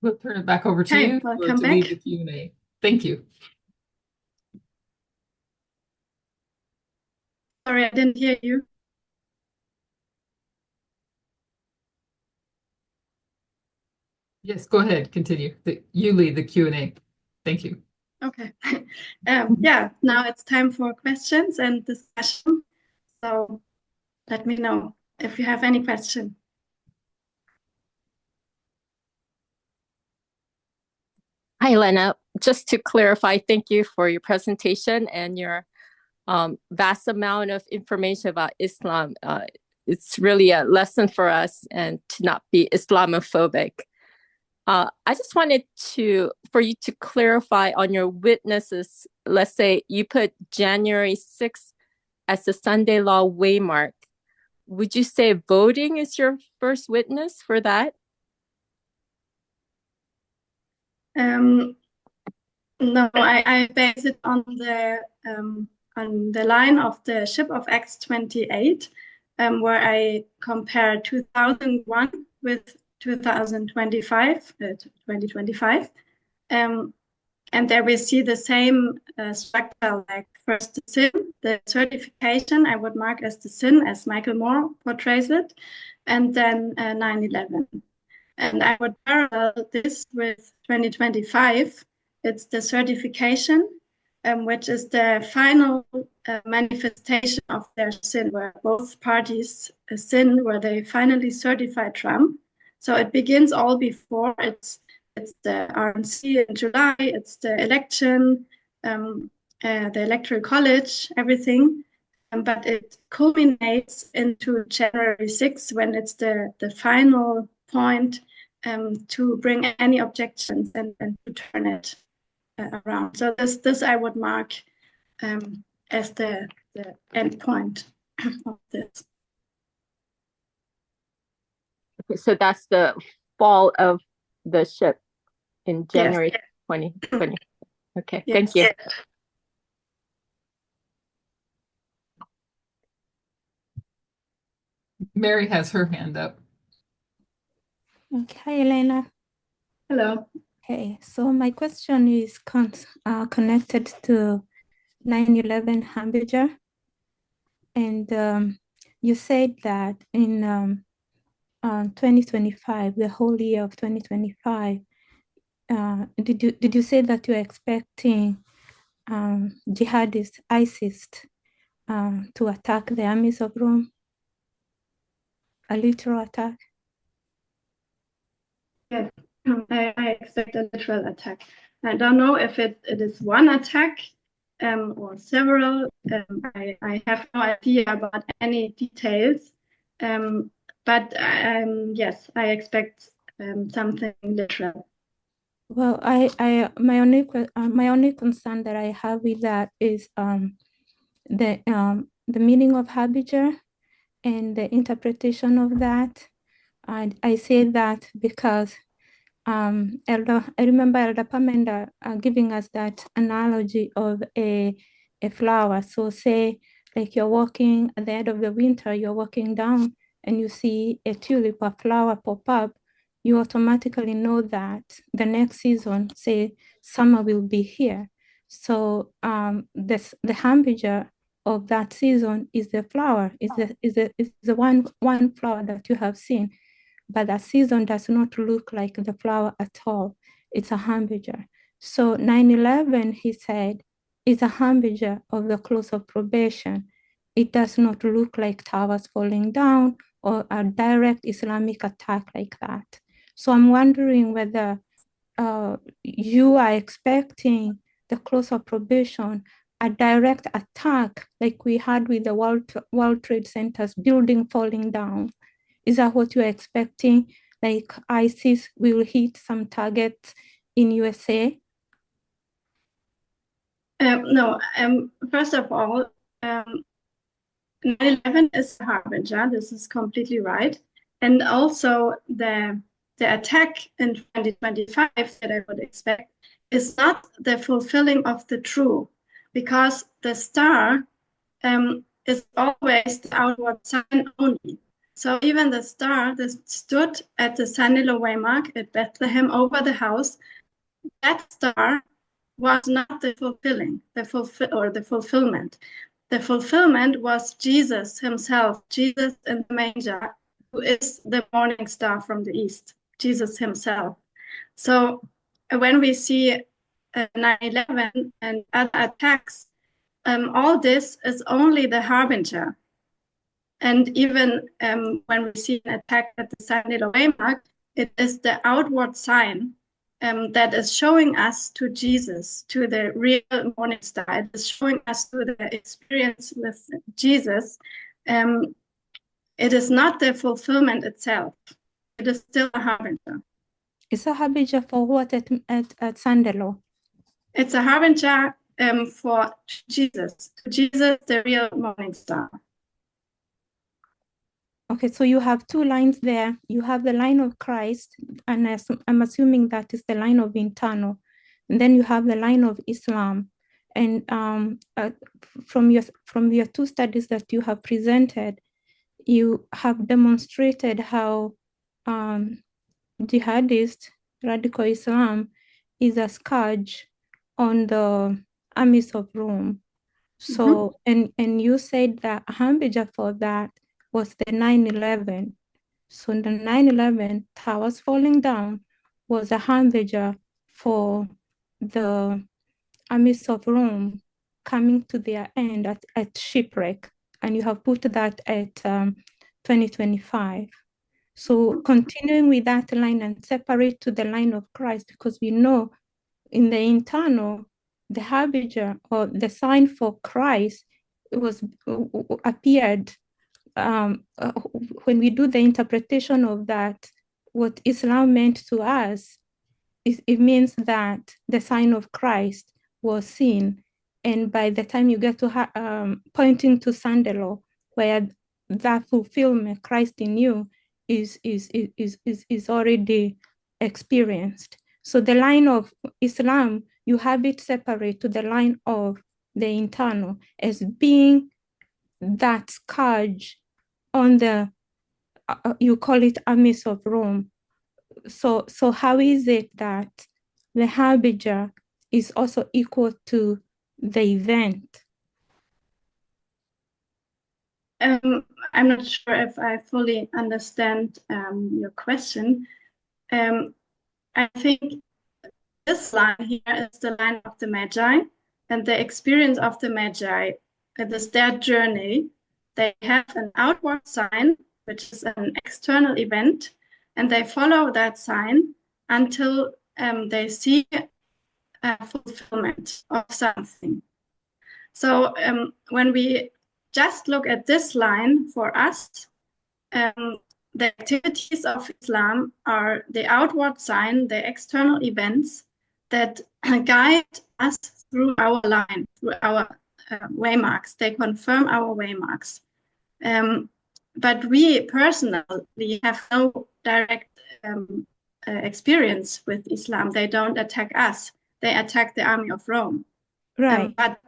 We'll turn it back over to Okay, you welcome to back. lead the Q&A. Thank you. Sorry, I didn't hear you. Yes, go ahead, continue. You lead the Q&A. Thank you. Okay. Yeah, now it's time for questions and discussion. So let me know if you have any question. Hi, Lena. Just to clarify, thank you for your presentation and your vast amount of information about Islam. It's really a lesson for us and to not be Islamophobic. I just wanted for you to clarify on your witnesses. Let's say you put January 6th as the Sunday law waymark. Would you say voting is your first witness for that? No, I base it on the line of the ship of Acts 28, where I compare 2001 with 2025. And there we see the same structure, like first the sin, the certification I would mark as the sin, as Michael Moore portrays it, and then 9/11. And I would parallel this with 2025. It's the certification, which is the final manifestation of their sin, where both parties sin, where they finally certify Trump. So it begins all before. It's the RNC in July, it's the election, the electoral college, everything. But it culminates into January 6th when it's the final point to bring any objections and to turn it around. So this I would mark as the end point of this. Okay, so that's the fall of the ship in January Yes. 2020. Okay, Yes. thank you. Mary has her hand up. Okay, hi, Elena. Hello. Okay, so my question is connected to 9/11 Hamburger. And you said that in 2025, the whole year of 2025, did you say that you're expecting jihadists, ISIS, to attack the armies of Rome? A literal attack? Yes, I expect a literal attack. I don't know if it is one attack or several. I have no idea about any details. But yes, I expect something literal. Well, my only concern that I have with that is the meaning of habiture and the interpretation of that. I say that because I remember Elder Pamenda giving us that analogy of a flower. So say like you're walking at the end of the winter, you're walking down and you see a tulip or flower pop up, you automatically know that the next season, say summer will be here. So the hamburger of that season is the flower, is the one flower that you have seen, but that season does not look like the flower at all. It's a hamburger. So 9/11, he said, is a hamburger of the close of probation. It does not look like towers falling down or a direct Islamic attack like that. So I'm wondering whether you are expecting the close of probation, a direct attack like we had with the World Trade Center's building falling down. Is that what you're expecting? Like ISIS will hit some targets in USA? No, first of all, 9/11 is a harbinger. This is completely right. And also the attack in 2025 that I would expect is not the fulfilling of the true, because the star is always the outward sign only. So even the star that stood at the Sanilo waymark at Bethlehem over the house, that star was not the fulfillment. The fulfillment was Jesus himself, Jesus in the manger, who is the morning star from the east, Jesus himself. So when we see 9/11 and other attacks, all this is only the harbinger. And even when we see an attack at the Sanilo waymark, it is the outward sign that is showing us to Jesus, to the real morning star. It is showing us to the experience with Jesus. It is not the fulfillment itself. It is still a harbinger. It's a harbinger for what at Sandalo? It's a harbinger for Jesus, the real morning star. Okay, so you have two lines there. You have the line of Christ, and I'm assuming that is the line of internal. And then you have the line of Islam. And from your two studies that you have presented, you have demonstrated how jihadist radical Islam is a scourge on the armies of Rome. So, and you said that a harbinger for that was the 9/11. So the 9/11 towers falling down was a harbinger for the armies of Rome coming to their end at shipwreck. And you have put that at 2025. So continuing with that line and separate to the line of Christ, because we know in the internal, the harbinger or the sign for Christ, it was appeared when we do the interpretation of that, what Islam meant to us, it means that the sign of Christ was seen. And by the time you get to pointing to Sandalo, where that fulfillment, Christ in you, is already experienced. So the line of Islam, you have it separate to the line of the internal as being that scourge on the, you call it armies of Rome. So how is it that the harbinger is also equal to the event? I'm not sure if I fully understand your question. I think this line here is the line of the Magi, and the experience of the Magi. It is their journey. They have an outward sign, which is an external event, and they follow that sign until they see a fulfillment of something. So when we just look at this line for us, the activities of Islam are the outward sign, the external events that guide us through our line, through our waymarks. They confirm our waymarks. But we personally have no direct experience with Islam. They don't attack us. They attack the army of Rome. Right. But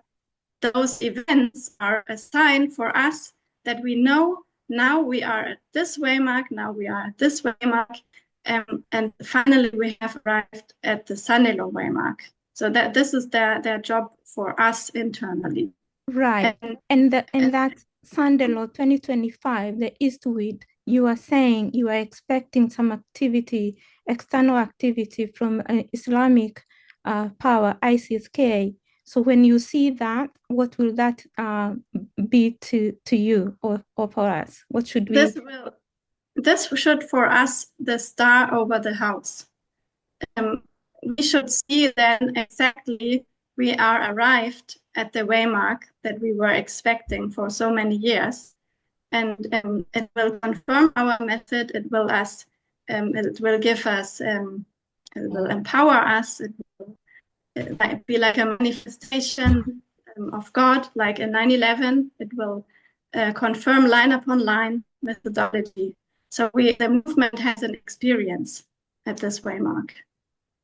those events are a sign for us that we know now we are at this waymark, now we are at this waymark, and finally we have arrived at the Sanilo waymark. So that this is their job for us internally. Right. And that Sandalo 2025, the Eastwood, you are saying you are expecting some activity, external activity from Islamic power, ISIS-K. So when you see that, what will that be to you or for us? What should we? This should for us the star over the house. We should see then exactly we are arrived at the waymark that we were expecting for so many years, and it will confirm our method. It will give us, it will empower us. It might be like a manifestation of God, like in 9/11. It will confirm line upon line methodology. So the movement has an experience at this waymark.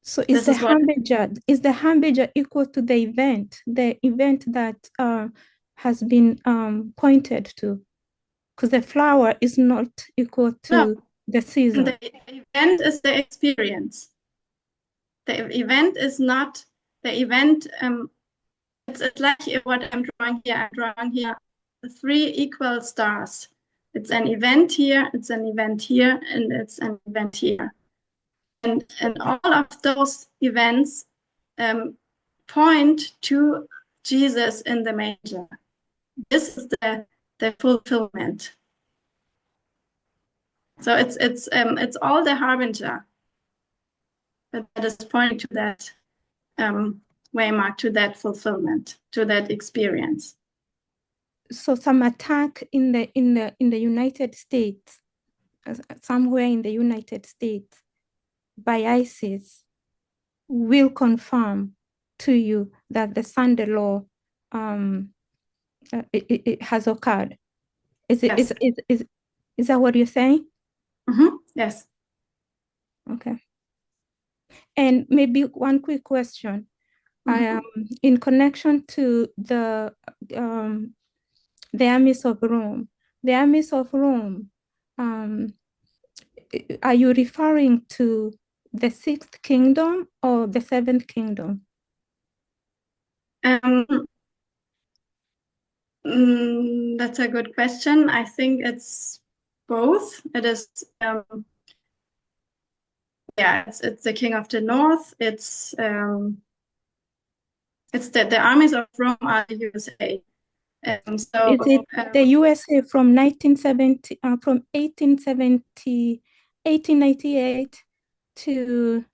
So is the harbinger equal to the event that has been pointed to? because the flower is not equal to No. the season. The event is the experience. The event is not the event. It's like what I'm drawing here. I'm drawing here 3 equal stars. It's an event here, it's an event here, and it's an event here. And all of those events point to Jesus in the manger. This is the fulfillment. So it's all the harbinger that is pointing to that waymark, to that fulfillment, to that experience. So some attack in the United States, somewhere in the United States, by ISIS, will confirm to you that the Sunday law it has occurred. Is it? Yes. Is that what you're saying? Yes. Okay. And maybe one quick question. In connection to the armies of Rome. The armies of Rome, are you referring to the 6th kingdom or the 7th kingdom? That's a good question. I think it's both. It is, it's the king of the north. It's the armies of Rome are the USA. So is it the USA from 1898 to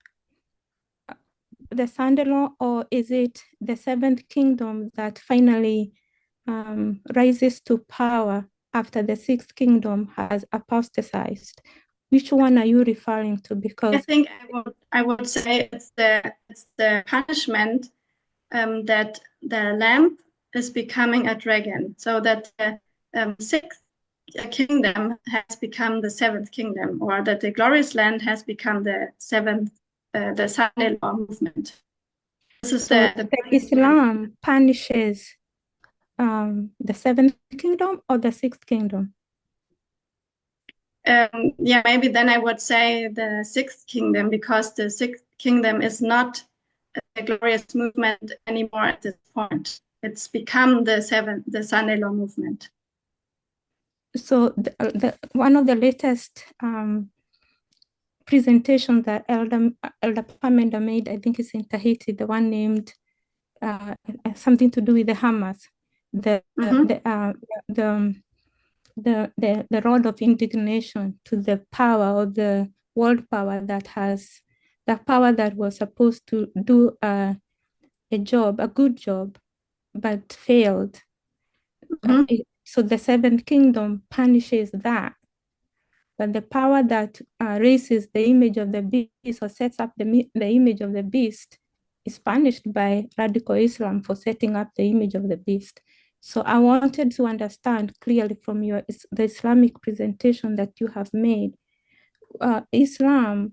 the Sunday law, or is it the 7th kingdom that finally rises to power after the 6th kingdom has apostatized? Which one are you referring to? Because I think I would say it's the punishment that the lamb is becoming a dragon, so that the 6th kingdom has become the 7th kingdom, or that the glorious land has become the 7th, the Sunday law movement. This is so the Islam punishes the 7th kingdom or the 6th kingdom? Maybe then I would say the 6th kingdom, because the 6th kingdom is not a glorious movement anymore at this point. It's become the Sunday law movement. So one of the latest presentations that Elder Pamenda made, I think it's in Tahiti, the one named something to do with the Hamas, the rod of indignation to the power of the world power that was supposed to do a good job, but failed. So the 7th kingdom punishes that. But the power that raises the image of the beast or sets up the image of the beast is punished by radical Islam for setting up the image of the beast. So I wanted to understand clearly from the Islamic presentation that you have made. Islam,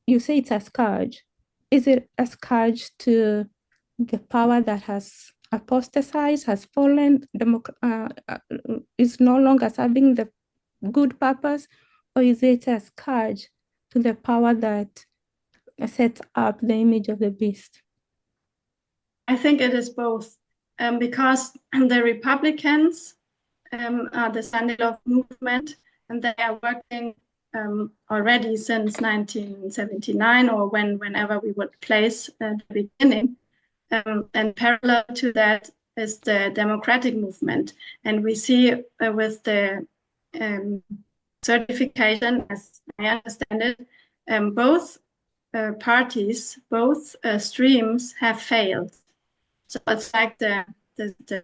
you say it's a scourge. Is it a scourge to the power that has apostatized, has fallen, is no longer serving the good purpose, or is it a scourge to the power that sets up the image of the beast? I think it is both, because the Republicans are the Sunday law movement, and they are working already since 1979, or whenever we would place the beginning. And parallel to that is the democratic movement. And we see with the certification, as I understand it, both parties, both streams have failed. So it's like the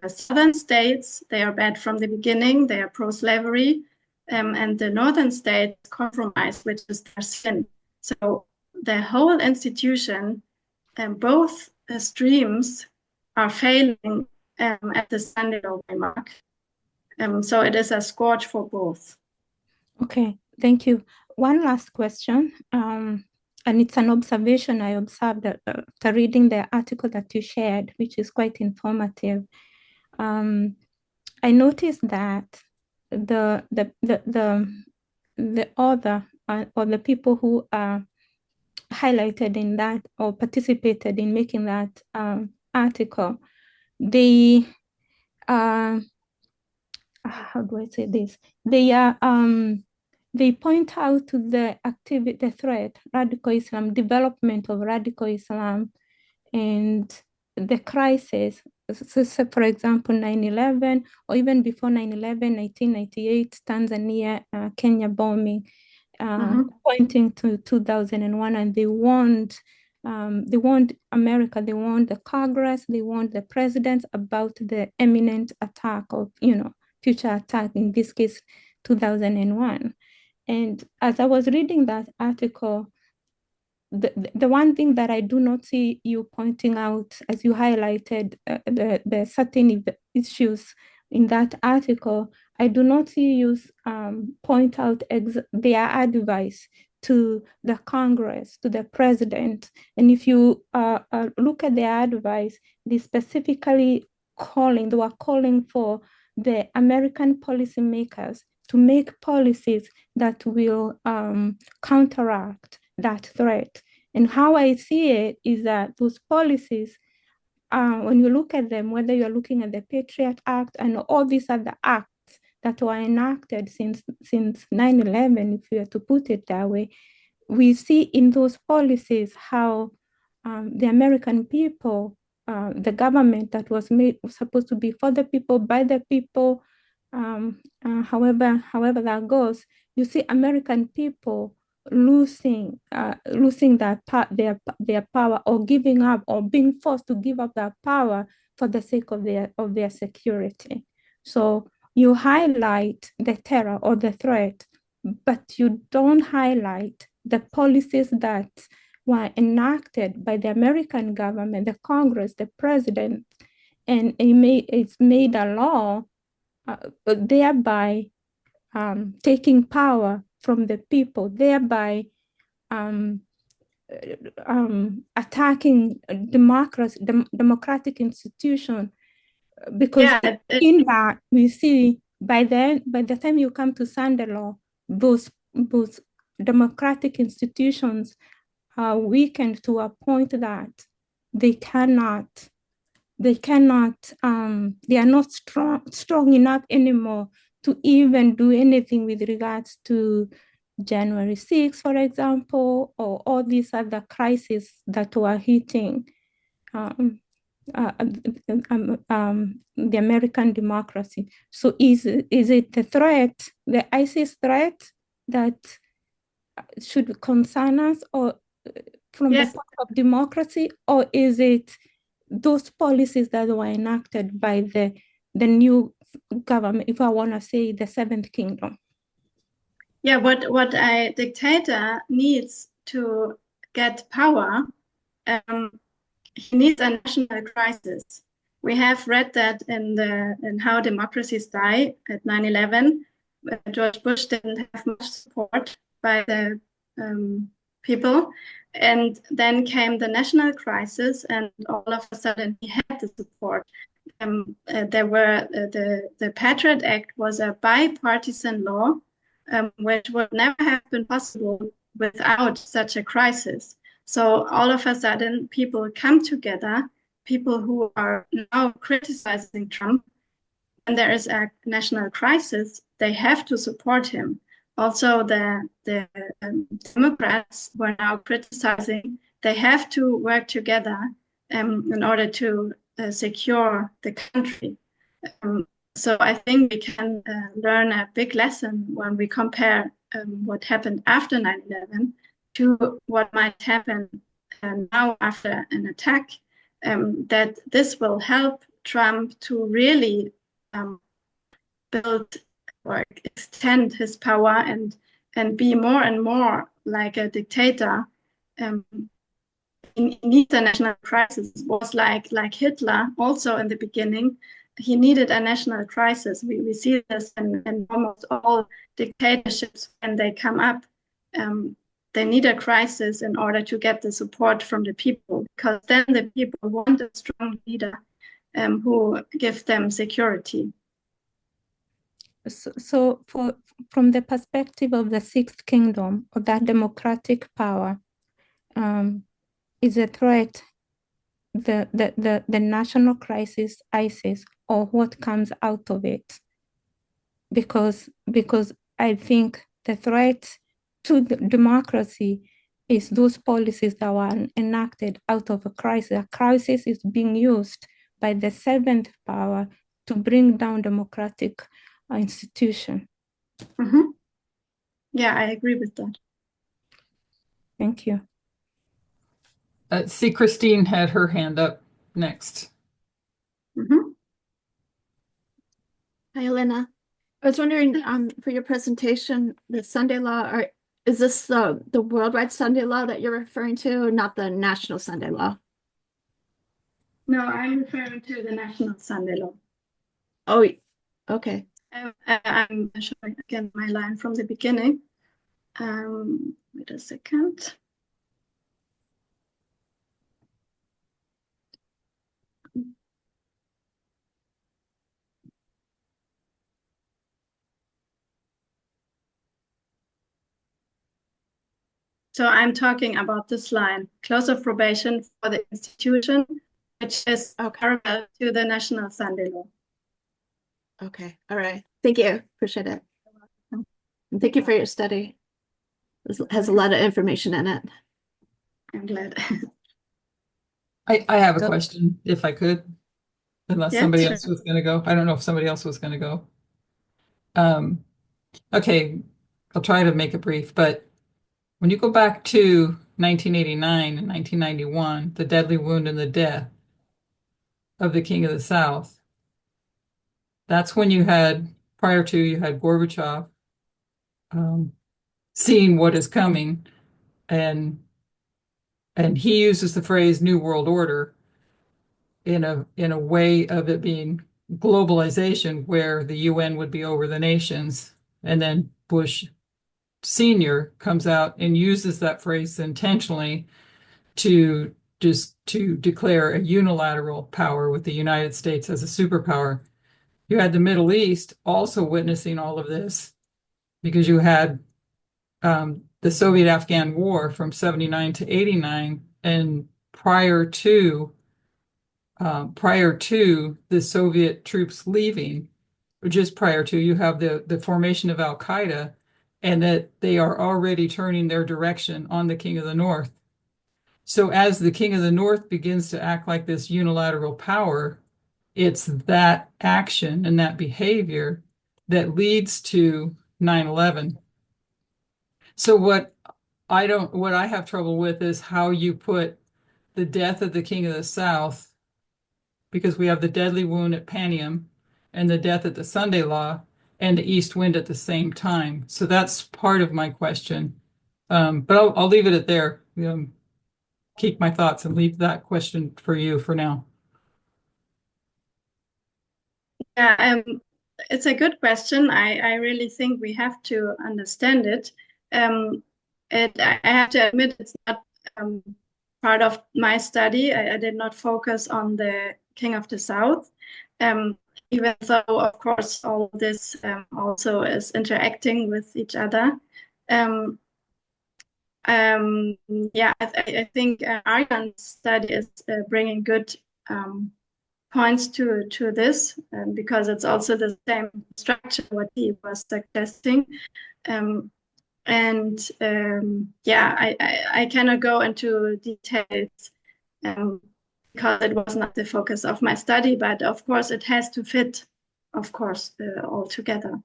southern states, they are bad from the beginning, they are pro-slavery, and the northern states compromise, which is their sin. So the whole institution, both streams are failing at the Sunday law mark. So it is a scourge for both. Okay, thank you. One last question, and it's an observation I observed after reading the article that you shared, which is quite informative. I noticed that the author or the people who are highlighted in that or participated in making that article, they how do I say this? They point out to the activity, the threat, radical Islam, development of radical Islam, and the crisis. So, for example, 9/11, or even before 9/11, 1998, Tanzania, Kenya bombing, pointing to 2001, and they warned America, they warned the Congress, they warned the president about the imminent attack of, future attack, in this case, 2001. And as I was reading that article, the one thing that I do not see you pointing out, as you highlighted the certain issues in that article, I do not see you point out their advice to the Congress, to the president. And if you look at their advice, they specifically they were calling for the American policymakers to make policies that will counteract that threat. And how I see it is that those policies, when you look at them, whether you're looking at the Patriot Act and all these other acts that were enacted since 9/11, if you were to put it that way, we see in those policies how the American people, the government that was supposed to be for the people, by the people, however that goes, you see American people losing their power, or giving up, or being forced to give up their power for the sake of their security. So you highlight the terror or the threat, but you don't highlight the policies that were enacted by the American government, the Congress, the president, and it's made a law, thereby taking power from the people, thereby attacking democratic institution. Because in that we see by the time you come to Sunday law, those democratic institutions are weakened to a point that they are not strong enough anymore to even do anything with regards to January 6th, for example, or all these other crises that were hitting the American democracy. So is it the threat, the ISIS threat, that should concern us, or from the point of democracy, or is it those policies that were enacted by the new government, if I want to say the Seventh Kingdom? Yeah, what a dictator needs to get power, he needs a national crisis. We have read that in How Democracies Die at 9/11. George Bush didn't have much support by the people, and then came the national crisis, and all of a sudden he had the support. There were the Patriot Act was a bipartisan law, which would never have been possible without such a crisis. So all of a sudden, people come together, people who are now criticizing Trump, and there is a national crisis, they have to support him. Also, the Democrats who are now criticizing, they have to work together in order to secure the country. So I think we can learn a big lesson when we compare what happened after 9/11 to what might happen now after an attack, that this will help Trump to really build or extend his power and be more and more like a dictator. He needs a national crisis. It was like Hitler also in the beginning. He needed a national crisis. We see this in almost all dictatorships when they come up. They need a crisis in order to get the support from the people, because then the people want a strong leader who gives them security. from the perspective of the Sixth Kingdom, or that democratic power, is a threat the national crisis, ISIS, or what comes out of it? Because I think the threat to the democracy is those policies that were enacted out of a crisis. A crisis is being used by the seventh power to bring down democratic institution. Mm-hmm. Yeah, I agree with that. Thank you. See, Christine had her hand up next. Mm-hmm. Hi, Elena. I was wondering, for your presentation, the Sunday law, is this the worldwide Sunday law that you're referring to, or not the national Sunday law? No, I'm referring to the National Sunday Law. Oh, okay. I'm showing again my line from the beginning. Wait a second. So I'm talking about this line, close of probation for the institution, which is parallel to the National Sunday Law. Okay. All right. Thank you. Appreciate it. And thank you for your study. It has a lot of information in it. I'm glad. I have a question, if I could, unless Yeah, somebody sure. else was going to go. I don't know if somebody else was going to go. Okay, I'll try to make it brief, but when you go back to 1989 and 1991, the deadly wound and the death of the King of the South, that's when you had, prior to, you had Gorbachev seeing what is coming, and he uses the phrase New World Order in a way of it being globalization, where the UN would be over the nations, and then Bush Senior comes out and uses that phrase intentionally to declare a unilateral power with the United States as a superpower. You had the Middle East also witnessing all of this, because you had the Soviet-Afghan War from 79 to 89, and prior to the Soviet troops leaving, or just prior to, you have the formation of Al Qaeda, and that they are already turning their direction on the King of the North. So as the King of the North begins to act like this unilateral power, it's that action and that behavior that leads to 9/11. So what I have trouble with is how you put the death of the King of the South, because we have the deadly wound at Panium and the death at the Sunday Law and the East Wind at the same time. So that's part of my question. But I'll leave it at there. Keep my thoughts and leave that question for you for now. Yeah, it's a good question. I really think we have to understand it. I have to admit it's not part of my study. I did not focus on the King of the South, even though, of course, all of this also is interacting with each other. Yeah, I think Argan's study is bringing good points to this, because it's also the same structure what he was suggesting. Yeah, I cannot go into details because it was not the focus of my study, but of course it has to fit, of course, all together.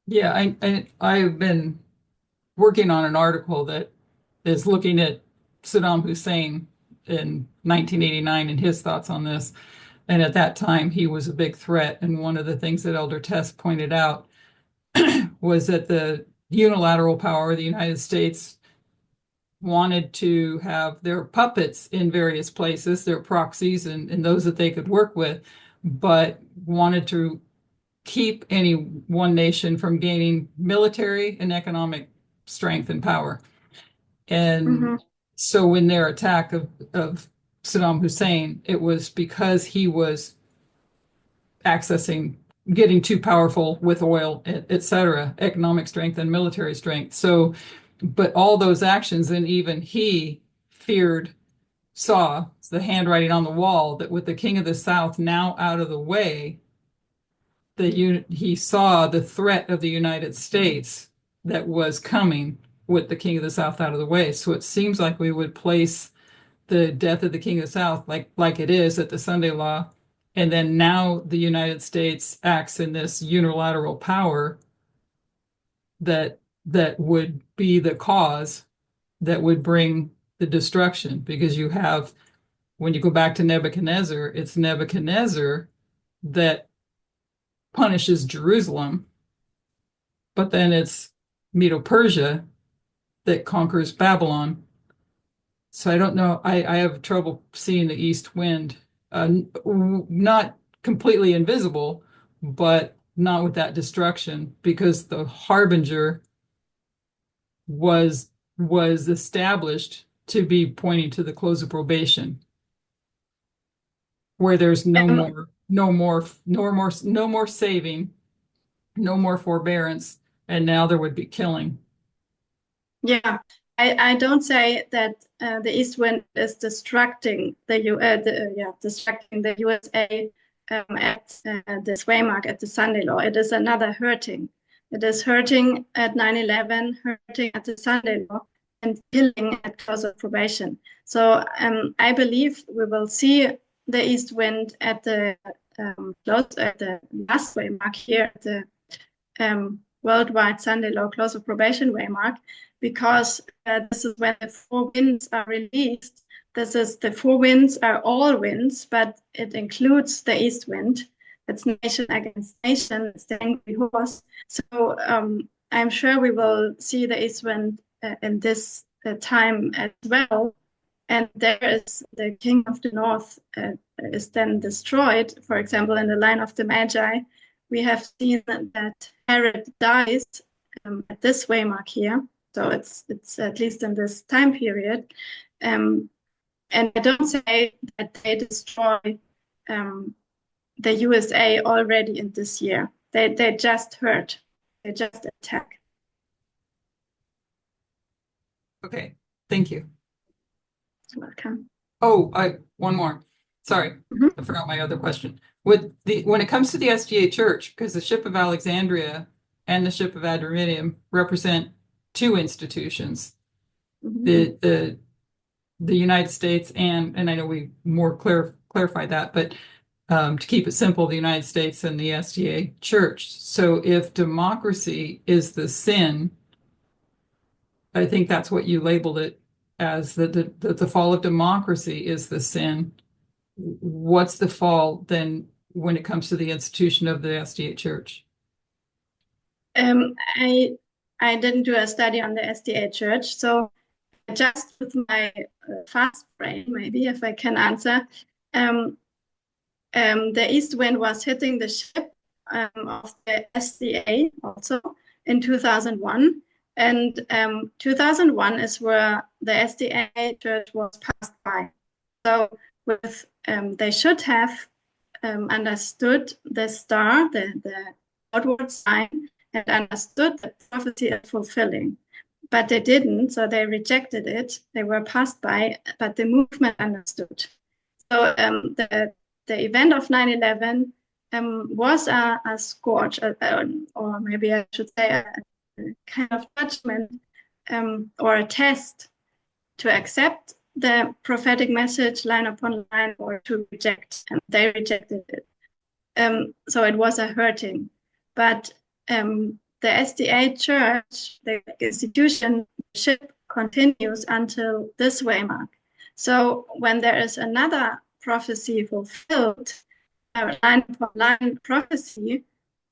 Yeah, I've been working on an article that is looking at Saddam Hussein in 1989 and his thoughts on this. And at that time, he was a big threat. And one of the things that Elder Tess pointed out was that the unilateral power of the United States wanted to have their puppets in various places, their proxies and those that they could work with, but wanted to keep any one nation from gaining military and economic strength and power. And so in their attack of Saddam Hussein, it was because he was accessing getting too powerful with oil, et cetera, economic strength and military strength. So, but all those actions, and even he feared, saw the handwriting on the wall that with the king of the south now out of the way, he saw the threat of the United States that was coming with the king of the south out of the way. So it seems like we would place the death of the king of the south like it is at the Sunday law, and then now the United States acts in this unilateral power that would be the cause that would bring the destruction, because you have, when you go back to Nebuchadnezzar, it's Nebuchadnezzar that punishes Jerusalem, but then it's Medo-Persia that conquers Babylon. So I don't know. I have trouble seeing the east wind, not completely invisible, but not with that destruction, because the harbinger was established to be pointing to the close of probation, where there's no more saving, no more forbearance, and now there would be killing. Yeah, I don't say that the east wind is destructing destructing the USA at this waymark at the Sunday law. It is another hurting. It is hurting at 9/11, hurting at the Sunday law, and killing at close of probation. So I believe we will see the east wind at the close at the last waymark here at the worldwide Sunday law close of probation waymark, because this is when the four winds are released. The four winds are all winds, but it includes the east wind. It's nation against nation. It's the angry horse. So I'm sure we will see the east wind in this time as well. And there is the king of the north is then destroyed. For example, in the line of the Magi, we have seen that Herod dies at this waymark here. So it's at least in this time period. And I don't say that they destroy the USA already in this year. They just hurt. They just attack. Okay, thank you. You're welcome. Oh, one more. Sorry, I forgot my other question. When it comes to the SDA Church, because the Ship of Alexandria and the Ship of Adramyttium represent two institutions, the United States and I know we more clarify that, but to keep it simple, the United States and the SDA Church. So if democracy is the sin, I think that's what you labeled it as, the fall of democracy is the sin. What's the fall then when it comes to the institution of the SDA Church? I didn't do a study on the SDA Church, so just with my fast brain, maybe if I can answer, the east wind was hitting the ship of the SDA also in 2001. And 2001 is where the SDA Church was passed by. So with they should have understood the star, the outward sign, and understood that prophecy is fulfilling. But they didn't, so they rejected it. They were passed by, but the movement understood. So the event of 9/11 was a scourge, or maybe I should say a kind of judgment or a test to accept the prophetic message line upon line or to reject, and they rejected it. So it was a hurting. But the SDA Church, the institution, ship continues until this waymark. So when there is another prophecy fulfilled, line upon line prophecy,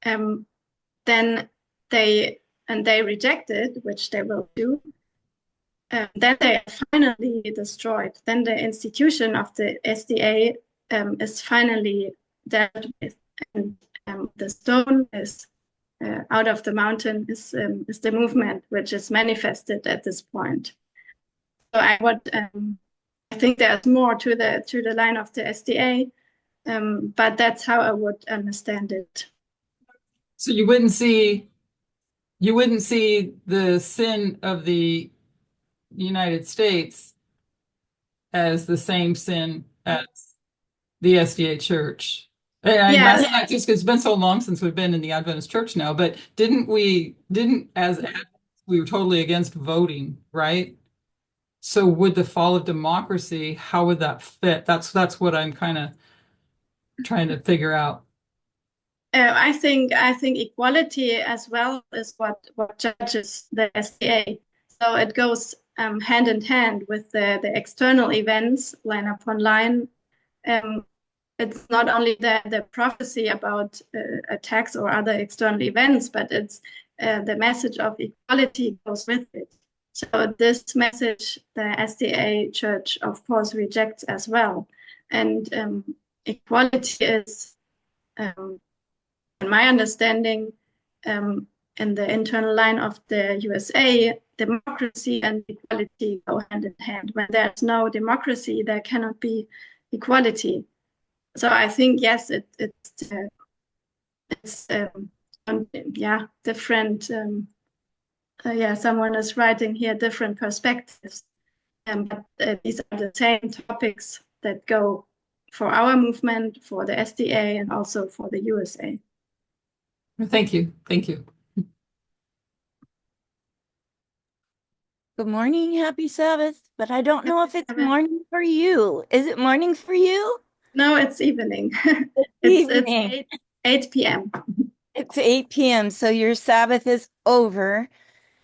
then they reject it, which they will do. Then they are finally destroyed. Then the institution of the SDA is finally dealt with, and the stone is out of the mountain is the movement which is manifested at this point. So I think there's more to the line of the SDA, but that's how I would understand it. So you wouldn't see the sin of the United States as the same sin as the SDA Church. And I'm Yes, asking that just because it's been so long since we've been in the Adventist Church now, but didn't as Adventists, we were totally against voting, right? So would the fall of democracy, how would that fit? That's what I'm kind of trying to figure out. I think equality as well is what judges the SDA. So it goes hand in hand with the external events line upon line. Um, it's not only the prophecy about attacks or other external events, but it's the message of equality goes with it. So this message the SDA Church, of course, rejects as well. And equality is, in my understanding, in the internal line of the USA, democracy and equality go hand in hand. When there's no democracy, there cannot be equality. So I think yes, it's yeah, different. Yeah, someone is writing here different perspectives, but these are the same topics that go for our movement, for the SDA, and also for the USA. Thank you. Thank you. Good morning, happy Sabbath, but I don't know if it's Sabbath. morning for you. Is it morning for you? No, it's evening. Evening. It's 8 p.m. It's 8 p.m., so your Sabbath is over.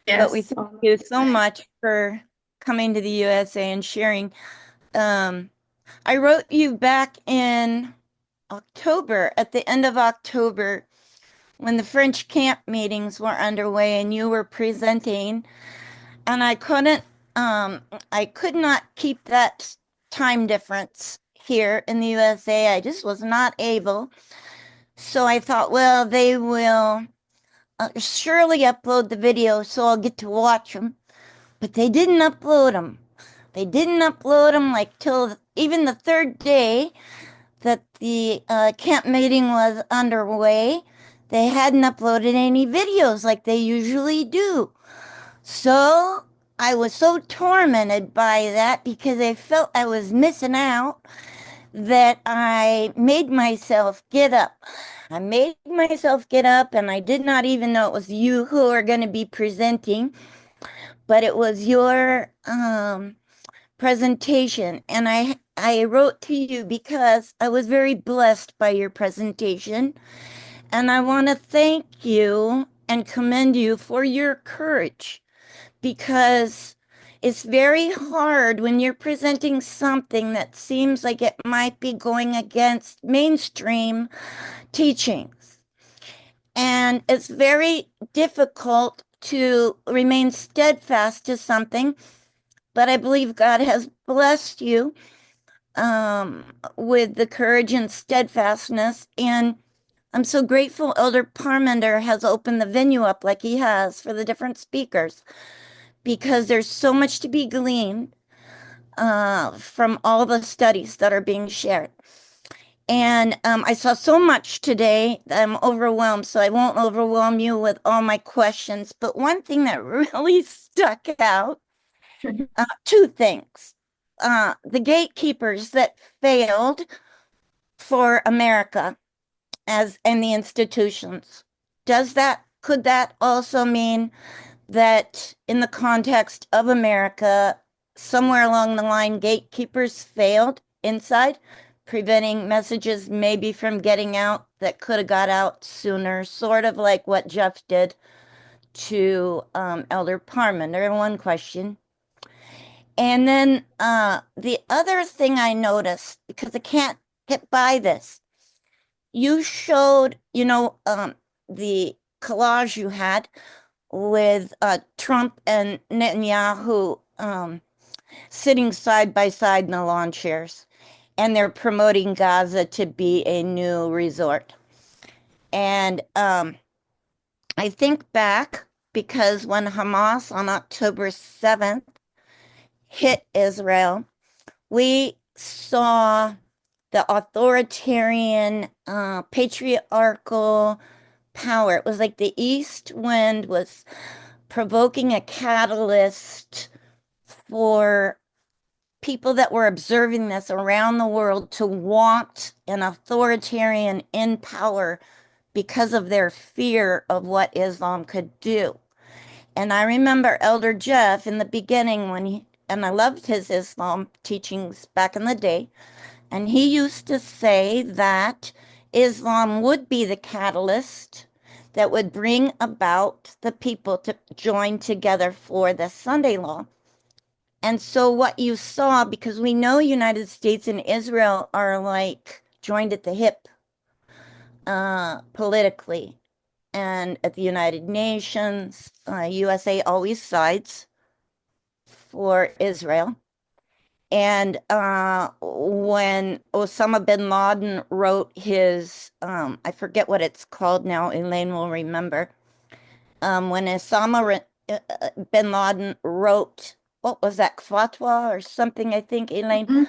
But we Yes. thank you so much for coming to the USA and sharing. I wrote you back in October, at the end of October, when the French camp meetings were underway and you were presenting, and I could not keep that time difference here in the USA. I just was not able. So I thought, well, they will surely upload the video, so I'll get to watch them. But they didn't upload them. They didn't upload them like till even the third day that the camp meeting was underway. They hadn't uploaded any videos like they usually do. So I was so tormented by that because I felt I was missing out that I made myself get up. I made myself get up, and I did not even know it was you who are going to be presenting, but it was your presentation. And I wrote to you because I was very blessed by your presentation. And I want to thank you and commend you for your courage, because it's very hard when you're presenting something that seems like it might be going against mainstream teachings. And it's very difficult to remain steadfast to something, but I believe God has blessed you with the courage and steadfastness. And I'm so grateful Elder Parmenter has opened the venue up like he has for the different speakers, because there's so much to be gleaned from all the studies that are being shared. And I saw so much today that I'm overwhelmed, so I won't overwhelm you with all my questions. But one thing that really stuck out, two things. The gatekeepers that failed for America and the institutions. Could that also mean that in the context of America, somewhere along the line, gatekeepers failed inside, preventing messages maybe from getting out that could have got out sooner, sort of like what Jeff did to Elder Parmenter? One question. And then the other thing I noticed, because I can't get by this, you showed, the collage you had with Trump and Netanyahu sitting side by side in the lawn chairs, and they're promoting Gaza to be a new resort. And I think back because when Hamas on October 7th hit Israel, we saw the authoritarian, patriarchal power. It was like the east wind was provoking a catalyst for people that were observing this around the world to want an authoritarian in power because of their fear of what Islam could do. And I remember Elder Jeff in the beginning and I loved his Islam teachings back in the day, and he used to say that Islam would be the catalyst that would bring about the people to join together for the Sunday law. And so what you saw, because we know United States and Israel are like joined at the hip politically, and at the United Nations, USA always sides for Israel. And when Osama bin Laden wrote his, I forget what it's called now, Elaine will remember. When Osama bin Laden wrote, what was that, fatwa or something, I think, Elaine? Mhm.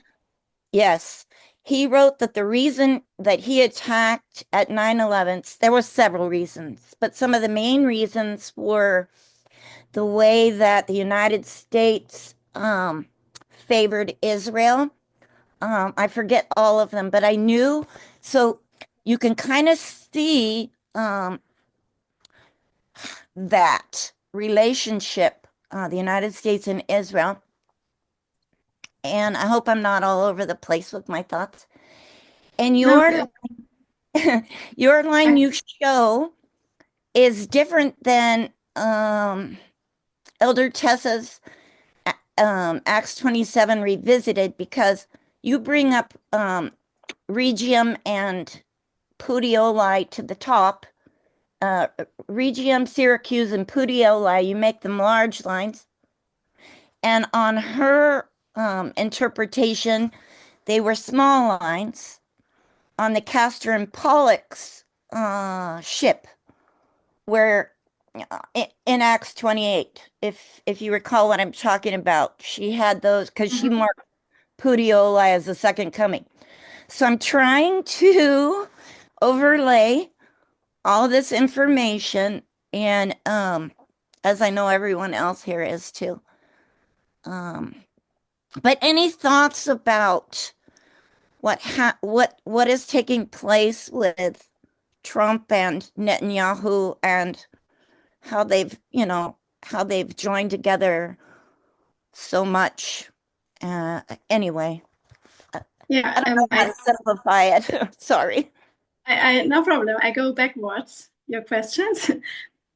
Yes. He wrote that the reason that he attacked at 9/11, there were several reasons, but some of the main reasons were the way that the United States favored Israel. I forget all of them, but I knew. So you can kind of see that relationship, the United States and Israel. And I hope I'm not all over the place with my thoughts. And No, your line you show is different than Elder Tessa's Acts 27 revisited, because you bring up Regium and Puteoli to the top. Regium, Syracuse, and Puteoli, you make them large lines. And on her interpretation, they were small lines. On the Castor and Pollux ship, where in Acts 28, if you recall what I'm talking about, she had those because she marked Puteoli as the second coming. So I'm trying to overlay all this information, and as I know everyone else here is too. But any thoughts about what is taking place with Trump and Netanyahu, and how they've joined together so much? Anyway, yeah, I don't know how to simplify it. Sorry. no problem. I go backwards, your questions.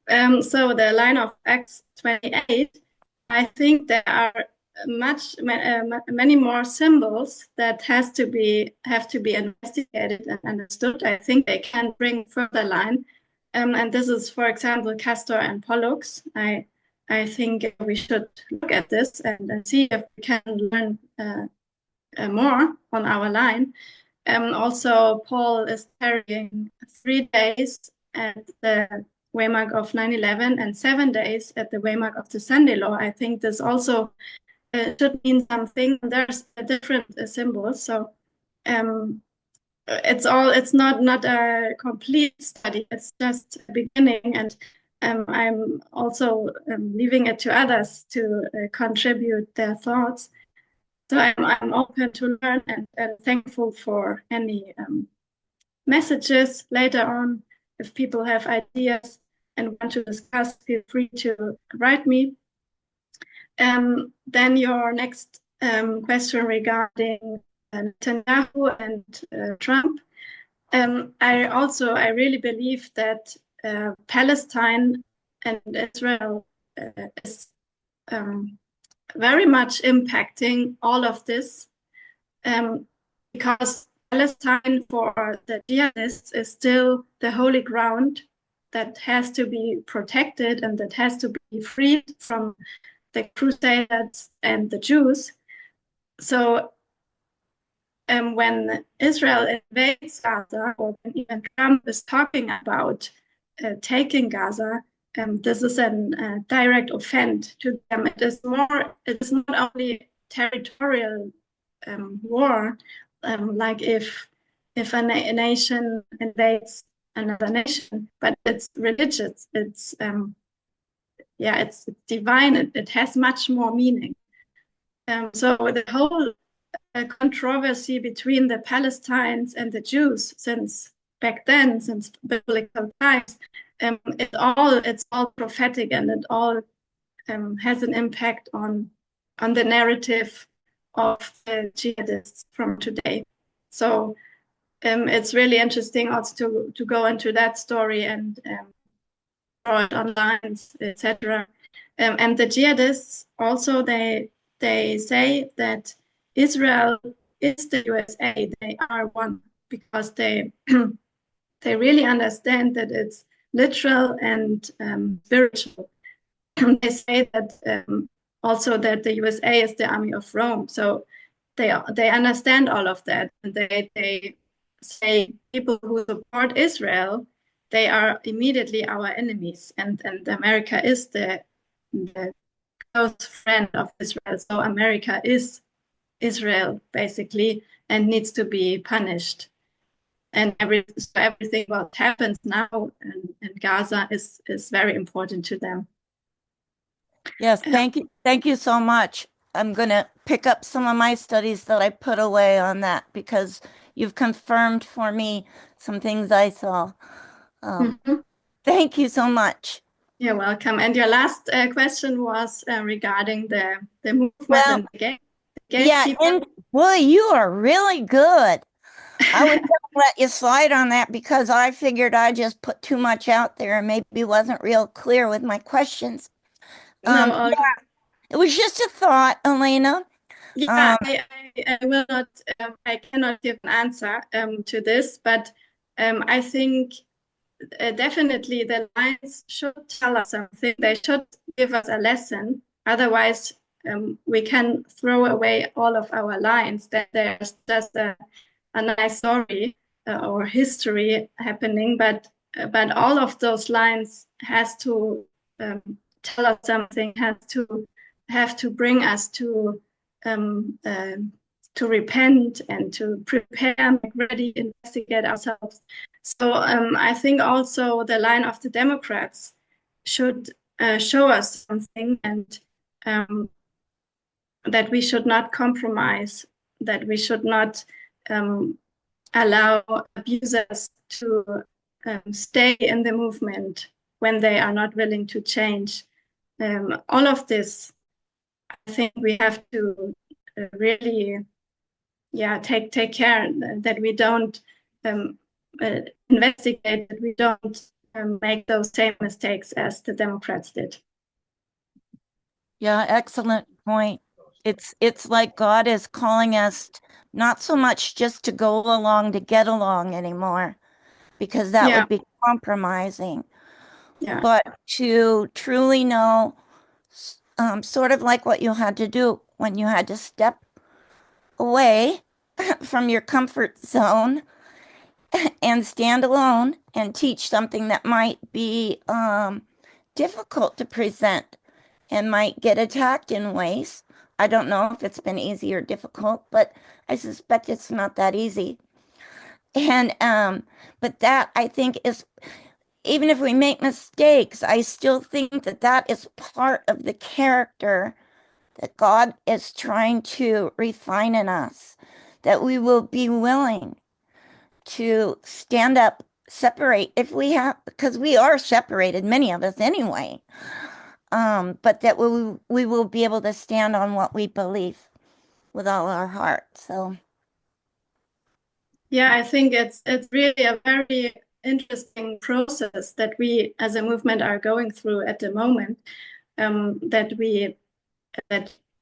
So the line of Acts 28, I think there are many more symbols that have to be investigated and understood. I think they can bring further line. And this is, for example, Castor and Pollux. I think we should look at this and see if we can learn more on our line. Also, Paul is tarrying 3 days at the waymark of 9/11 and 7 days at the waymark of the Sunday law. I think this also should mean something. There's different symbols, so it's not a complete study. It's just a beginning, and I'm also leaving it to others to contribute their thoughts. So I'm open to learn and thankful for any messages later on. If people have ideas and want to discuss, feel free to write me. Then your next question regarding Netanyahu and Trump. I really believe that Palestine and Israel is very much impacting all of this, because Palestine for the jihadists is still the holy ground that has to be protected and that has to be freed from the Crusaders and the Jews. So when Israel invades Gaza, or when even Trump is talking about taking Gaza, this is a direct offense to them. It is not only territorial war, like if a nation invades another nation, but it's religious. It's it's divine. It has much more meaning. So the whole controversy between the Palestinians and the Jews since back then, since biblical times, it's all prophetic, and it all has an impact on the narrative of the jihadists from today. So it's really interesting also to go into that story and draw it online, etc. And the jihadists also they say that Israel is the USA. They are one because they they really understand that it's literal and spiritual. They say that also that the USA is the army of Rome. So they understand all of that, and they say people who support Israel, they are immediately our enemies, and America is the close friend of Israel. So America is Israel basically, and needs to be punished. And everything what happens now in Gaza is very important to them. Yes, thank you so much. I'm going to pick up some of my studies that I put away on that, because you've confirmed for me some things I saw. Thank you so much. You're welcome. And your last question was regarding the movement and the gatekeeper. And boy, you are really good. I was going to let you slide on that because I figured I just put too much out there and maybe wasn't real clear with my questions. It was just a thought, Elena. Yeah, I will not. I cannot give an answer to this, but I think definitely the lines should tell us something. They should give us a lesson. Otherwise, we can throw away all of our lines. That there's just a nice story or history happening, but all of those lines has to tell us something. Have to bring us to repent and to prepare, make ready, investigate ourselves. So I think also the line of the Democrats should show us something, and that we should not compromise, that we should not allow abusers to stay in the movement when they are not willing to change. All of this, I think we have to really, take care that we don't investigate, that we don't make those same mistakes as the Democrats did. Yeah, excellent point. It's like God is calling us not so much just to go along to get along anymore, because that would be compromising, but to truly know, sort of like what you had to do when you had to step away from your comfort zone and stand alone and teach something that might be difficult to present and might get attacked in ways. I don't know if it's been easy or difficult, but I suspect it's not that easy. And but that, I think, is, even if we make mistakes, I still think that that is part of the character that God is trying to refine in us, that we will be willing to stand up, separate if we have, because we are separated, many of us anyway, but that we will be able to stand on what we believe with all our heart. So yeah, I think it's really a very interesting process that we as a movement are going through at the moment, that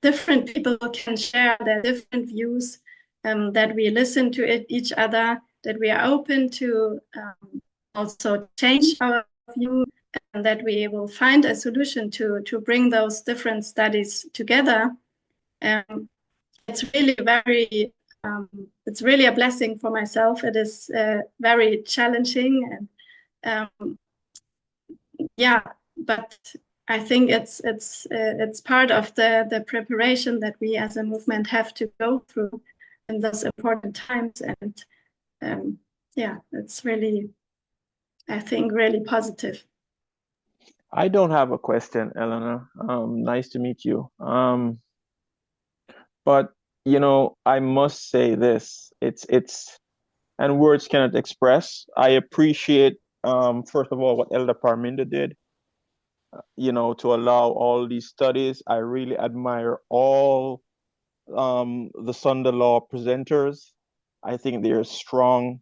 different people can share their different views, that we listen to each other, that we are open to also change our view, and that we will find a solution to bring those different studies together. It's really it's really a blessing for myself. It is very challenging, and but I think it's part of the preparation that we as a movement have to go through in those important times, and it's really I think, really positive. I don't have a question, Eleanor. Nice to meet you. But I must say this. It's and words cannot express. I appreciate first of all what Elder Parminda did, to allow all these studies. I really admire all the Sunday law presenters. I think they're strong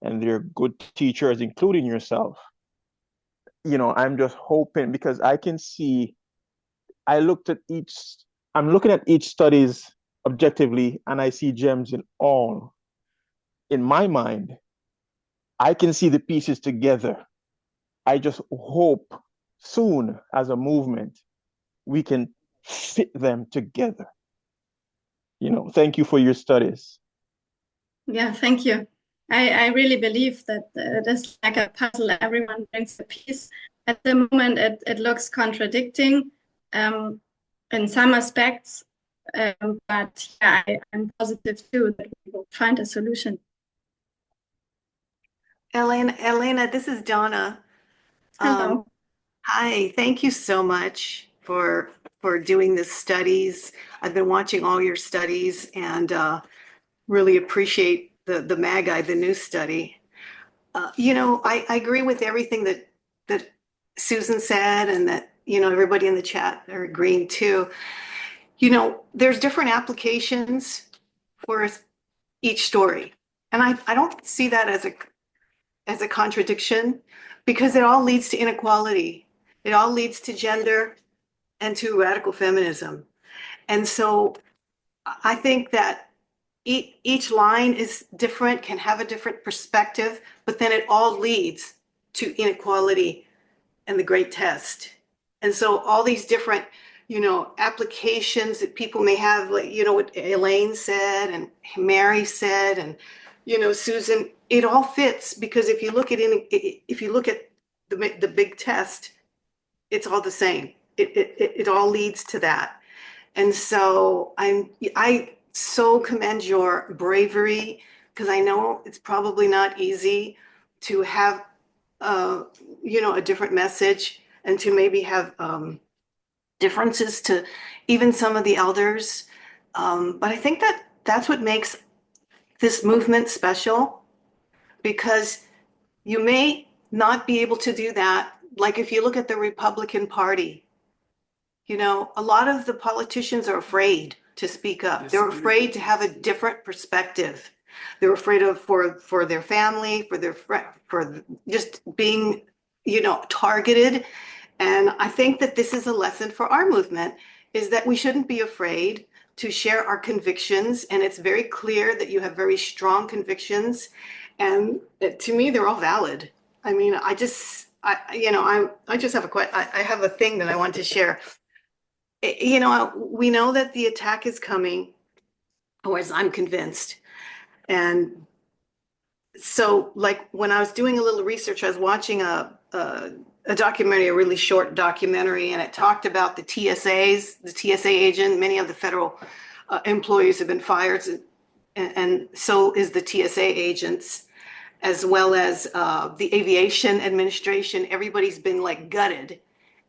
and they're good teachers, including yourself. I'm just hoping because I can see I looked at each, I'm looking at each studies objectively and I see gems in all. In my mind, I can see the pieces together. I just hope soon as a movement, we can fit them together. Thank you for your studies. Yeah, thank you. I really believe that it is like a puzzle. Everyone brings a piece. At the moment, it looks contradicting in some aspects, but yeah, I'm positive too that we will find a solution. Elena, this is Donna. Hello. Hi, thank you so much for doing the studies. I've been watching all your studies and really appreciate the MAGI, the new study. I agree with everything that Susan said and that, everybody in the chat are agreeing too. There's different applications for each story. And I don't see that as a contradiction because it all leads to inequality. It all leads to gender and to radical feminism. And so I think that each line is different, can have a different perspective, but then it all leads to inequality and the great test. And so all these different, applications that people may have, like, what Elaine said and Mary said, and, Susan, it all fits because if you look at the big test, it's all the same. It all leads to that. And so I so commend your bravery because I know it's probably not easy to have a different message and to maybe have differences to even some of the elders. But I think that that's what makes this movement special because you may not be able to do that. Like if you look at the Republican Party, a lot of the politicians are afraid to speak up. They're afraid to have a different perspective. They're afraid of for their family, for just being, targeted. And I think that this is a lesson for our movement, is that we shouldn't be afraid to share our convictions. And it's very clear that you have very strong convictions. And to me, they're all valid. I mean, I just have I have a thing that I want to share. We know that the attack is coming, or as I'm convinced. And so, like, when I was doing a little research, I was watching a documentary, a really short documentary, and it talked about the TSAs, the TSA agent. Many of the federal employees have been fired, and so is the TSA agents, as well as the aviation administration. Everybody's been like gutted.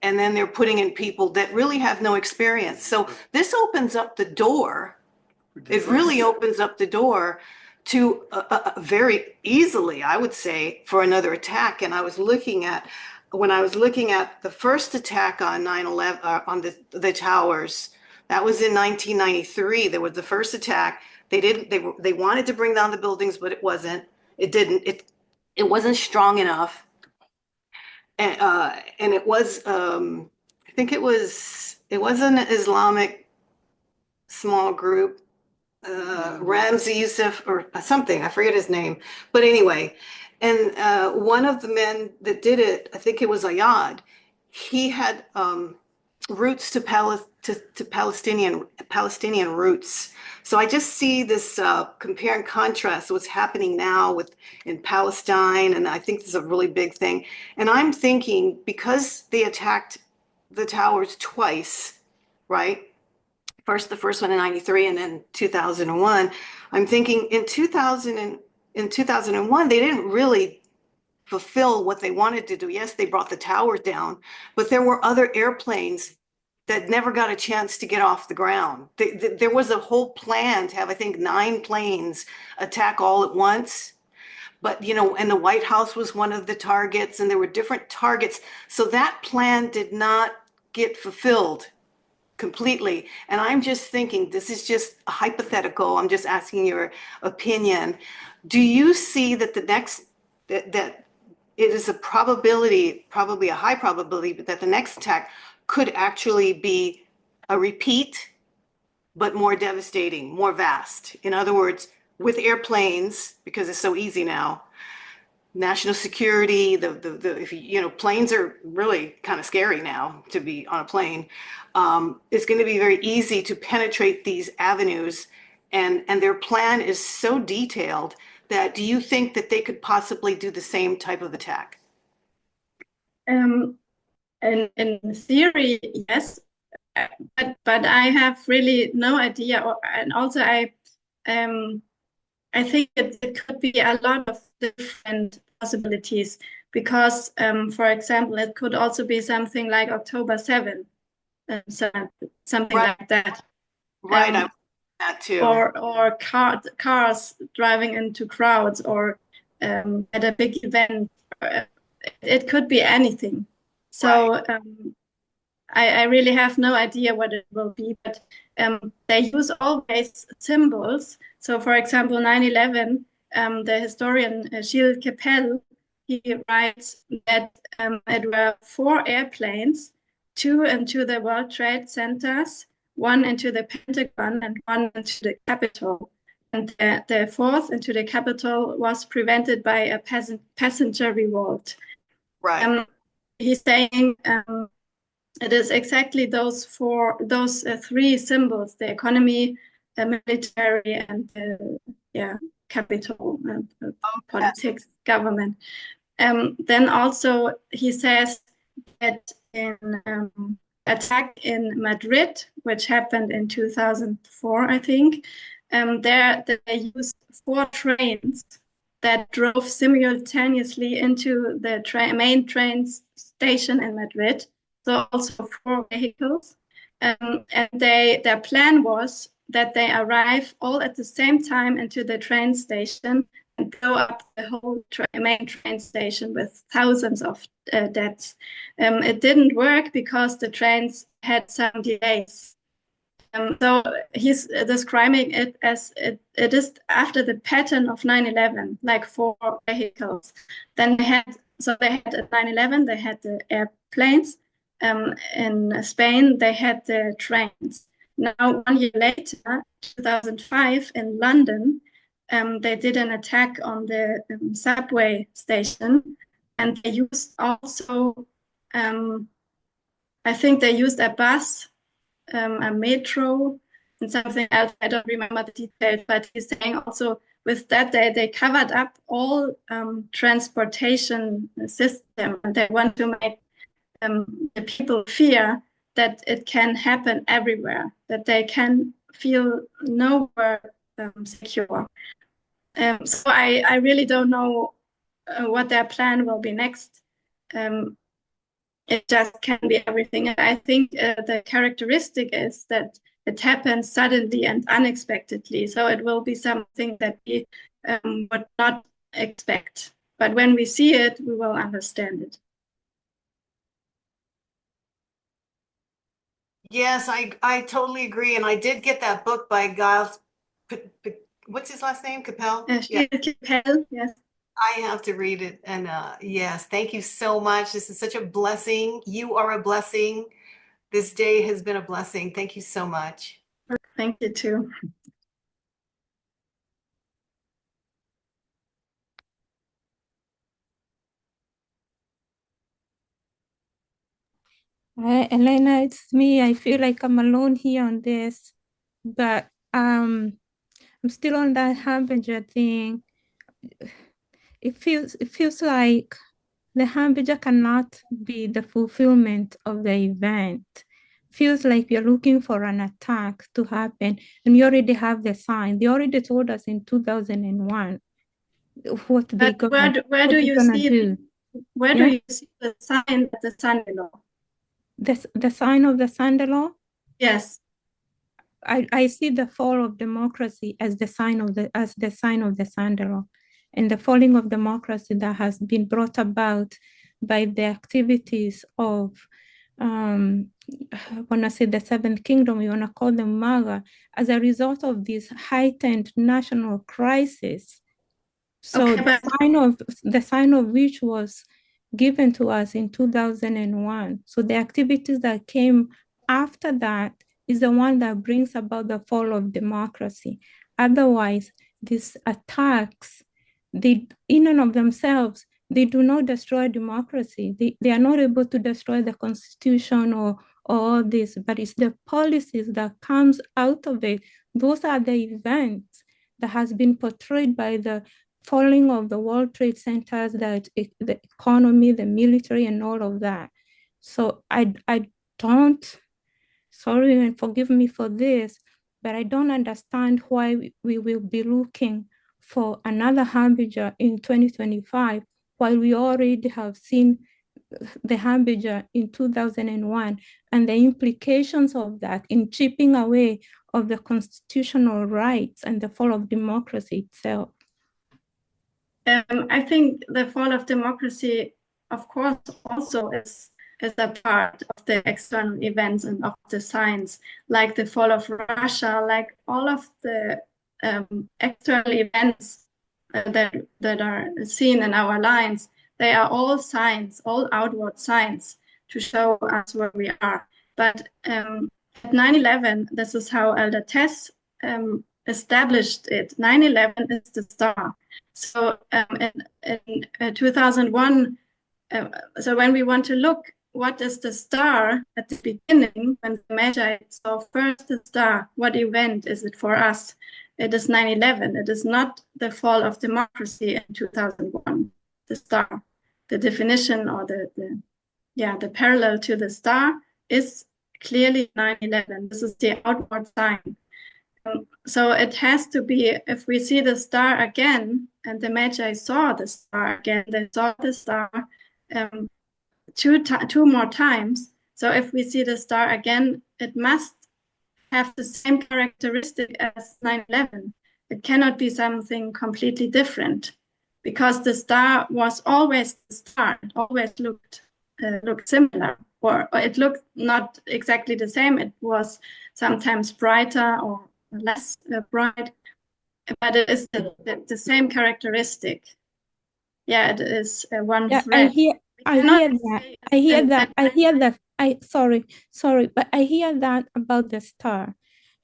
And then they're putting in people that really have no experience. So this opens up the door. It really opens up the door to very easily, I would say, for another attack. And when I was looking at the first attack on 9/11, on the towers, that was in 1993. There was the first attack. They wanted to bring down the buildings, but it wasn't. It didn't. It wasn't strong enough. And it was, I think it was an Islamic small group, Ramzi Youssef or something, I forget his name. But anyway, and one of the men that did it, I think it was Ayad, he had roots to Palestinian roots. So I just see this compare and contrast what's happening now in Palestine, and I think this is a really big thing. And I'm thinking because they attacked the towers twice, right? The first one in 93 and then 2001. I'm thinking in 2001, they didn't really fulfill what they wanted to do. Yes, they brought the towers down, but there were other airplanes that never got a chance to get off the ground. There was a whole plan to have, I think, 9 planes attack all at once. But, you know, and the White House was one of the targets, and there were different targets. So that plan did not get fulfilled completely. And I'm just thinking, this is just a hypothetical. I'm just asking your opinion. Do you see that that it is a probability, probably a high probability, that the next attack could actually be a repeat, but more devastating, more vast? In other words, with airplanes, because it's so easy now, national security, if you know, planes are really kind of scary now to be on a plane. It's going to be very easy to penetrate these avenues, and their plan is so detailed that do you think that they could possibly do the same type of attack? In theory, yes, but I have really no idea. And also, I think it could be a lot of different possibilities because, for example, it could also be something like October 7th, so something Right. like that. Right, I that too. Or cars driving into crowds or at a big event. It could be anything. So Right. I really have no idea what it will be, but they use always symbols. So, for example, 9/11, the historian Gilles Kepel, he writes that it were 4 airplanes, 2 into the World Trade Centers, 1 into the Pentagon, and 1 into the Capitol. And the 4th into the Capitol was prevented by a passenger revolt. Right. He's saying it is exactly those 3 symbols: the economy, the military, and capital, and politics, government. Then also he says that in attack in Madrid, which happened in 2004, I think, there they used 4 trains that drove simultaneously into the main train station in Madrid. So also 4 vehicles. And their plan was that they arrive all at the same time into the train station and blow up the whole main train station with thousands of deaths. It didn't work because the trains had some delays. So he's describing it as it is after the pattern of 9/11, like 4 vehicles. Then they had at 9/11, they had the airplanes. In Spain, they had the trains. Now, 1 year later, 2005, in London, they did an attack on the subway station, and they used also, I think they used a bus, a metro, and something else. I don't remember the details, but he's saying also with that they covered up all transportation system, and they want to make the people fear that it can happen everywhere, that they can feel nowhere secure. So I really don't know what their plan will be next. It just can be everything. And I think the characteristic is that it happens suddenly and unexpectedly. So it will be something that we would not expect. But when we see it, we will understand it. Yes, I totally agree. And I did get that book by Giles, what's his last name? Capel? Yeah, Capel, yes. I have to read it. And yes, thank you so much. This is such a blessing. You are a blessing. This day has been a blessing. Thank you so much. Thank you too. Elena, it's me. I feel like I'm alone here on this, but I'm still on that harbinger thing. It feels like the harbinger cannot be the fulfillment of the event. Feels like we're looking for an attack to happen, and we already have the sign. They already told us in 2001 what they But gonna where what do they you gonna see do? where do Yeah, you see the sign of the son-in-law? the sign of the son-in-law. Yes. I see the fall of democracy as the sign of the sign of the son-in-law, and the falling of democracy that has been brought about by the activities of when I say the seventh kingdom, we want to call them MAGA, as a result of this heightened national crisis. So Okay, but the sign of which was given to us in 2001. So the activities that came after that is the one that brings about the fall of democracy. Otherwise, these attacks, they in and of themselves, they do not destroy democracy. They are not able to destroy the constitution or all this, but it's the policies that comes out of it. Those are the events that has been portrayed by the falling of the World Trade Centers, the economy, the military, and all of that. So I don't, sorry and forgive me for this, but I don't understand why we will be looking for another hamburger in 2025 while we already have seen the hamburger in 2001 and the implications of that in chipping away of the constitutional rights and the fall of democracy itself. I think the fall of democracy, of course, also is a part of the external events and of the signs, like the fall of Russia, like all of the external events that are seen in our lives. They are all signs, all outward signs to show us where we are. But at 9/11, this is how Elder Tess established it. 9/11 is the star. So in 2001, so when we want to look, what is the star at the beginning, when the Magi saw first the star, what event is it for us? It is 9/11. It is not the fall of democracy in 2001, the star. The definition or the parallel to the star is clearly 9/11. This is the outward sign. So it has to be, if we see the star again, and the Magi saw the star again, they saw the star two more times. So if we see the star again, it must have the same characteristic as 9/11. It cannot be something completely different, because the star was always the star. It always looked similar, or it looked not exactly the same. It was sometimes brighter or less bright, but it is the same characteristic. Yeah, it is one Yeah, thread. Sorry, but I hear that about the star,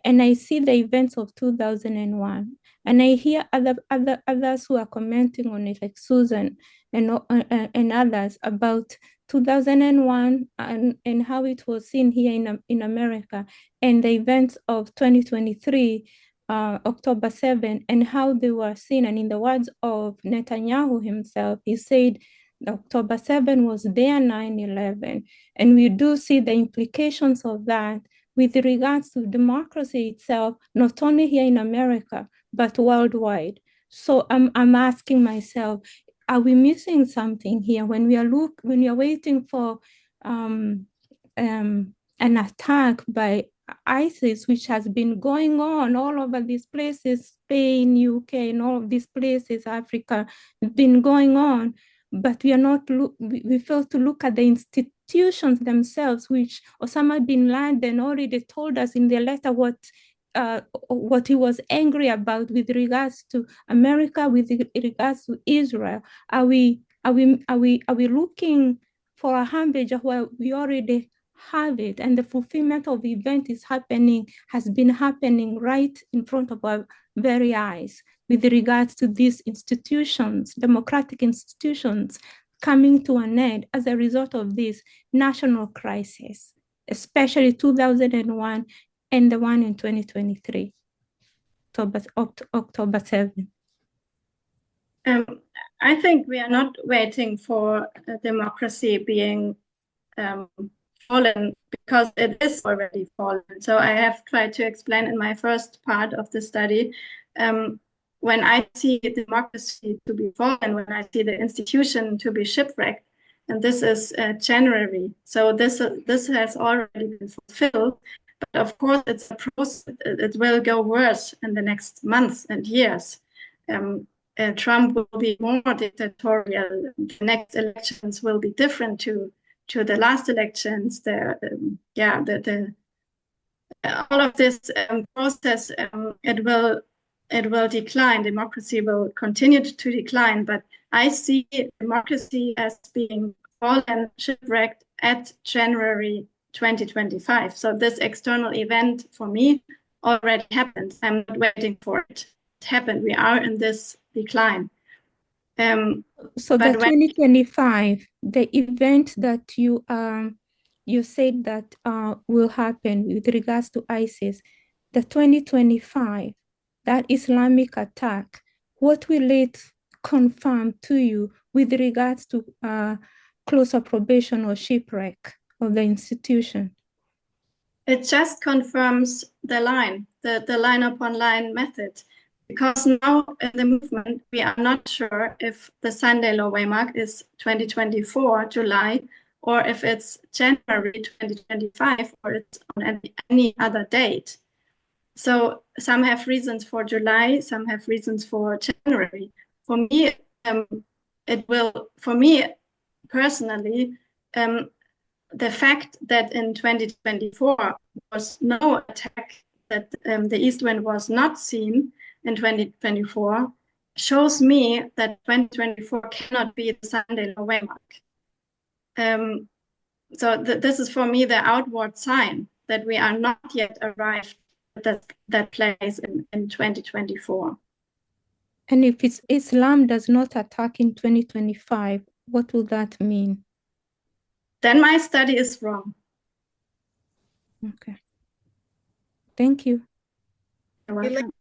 and I see the events of 2001, and I hear others who are commenting on it, like Susan and others about 2001 and how it was seen here in America, and the events of 2023. October 7, and how they were seen. And in the words of Netanyahu himself, he said October 7 was their 9/11. And we do see the implications of that with regards to democracy itself, not only here in America, but worldwide. So I'm asking myself, are we missing something here when we are waiting for an attack by ISIS, which has been going on all over these places, Spain, UK, and all of these places, Africa, been going on, but we fail to look at the institutions themselves, which Osama bin Laden already told us in the letter what he was angry about with regards to America, with regards to Israel. Are we looking for a hamburger where we already have it, and the fulfillment of the event has been happening right in front of our very eyes with regards to these institutions, democratic institutions, coming to an end as a result of this national crisis, especially 2001 and the one in 2023, October 7. I think we are not waiting for democracy being fallen, because it is already fallen. So I have tried to explain in my first part of the study when I see democracy to be fallen, when I see the institution to be shipwrecked, and this is January. So this has already been fulfilled. But of course, it's a process. It will go worse in the next months and years. Trump will be more dictatorial. The next elections will be different to the last elections. All of this process, it will decline. Democracy will continue to decline. But I see democracy as being fallen, shipwrecked at January 2025. So this external event for me already happened. I'm not waiting for it to happen. We are in this decline. So the 2025, the event that you said that will happen with regards to ISIS, the 2025, that Islamic attack, what will it confirm to you with regards to closer probation or shipwreck of the institution? It just confirms the line upon line method. Because now in the movement, we are not sure if the Sunday law waymark is 2024, July, or if it's January 2025, or it's on any other date. So some have reasons for July, some have reasons for January. For me, for me personally, the fact that in 2024 was no attack, that the east wind was not seen in 2024, shows me that 2024 cannot be the Sunday law waymark. So this is for me the outward sign that we are not yet arrived at that place in 2024. And if Islam does not attack in 2025, what will that mean? Then my study is wrong. Okay. Thank you. You're welcome.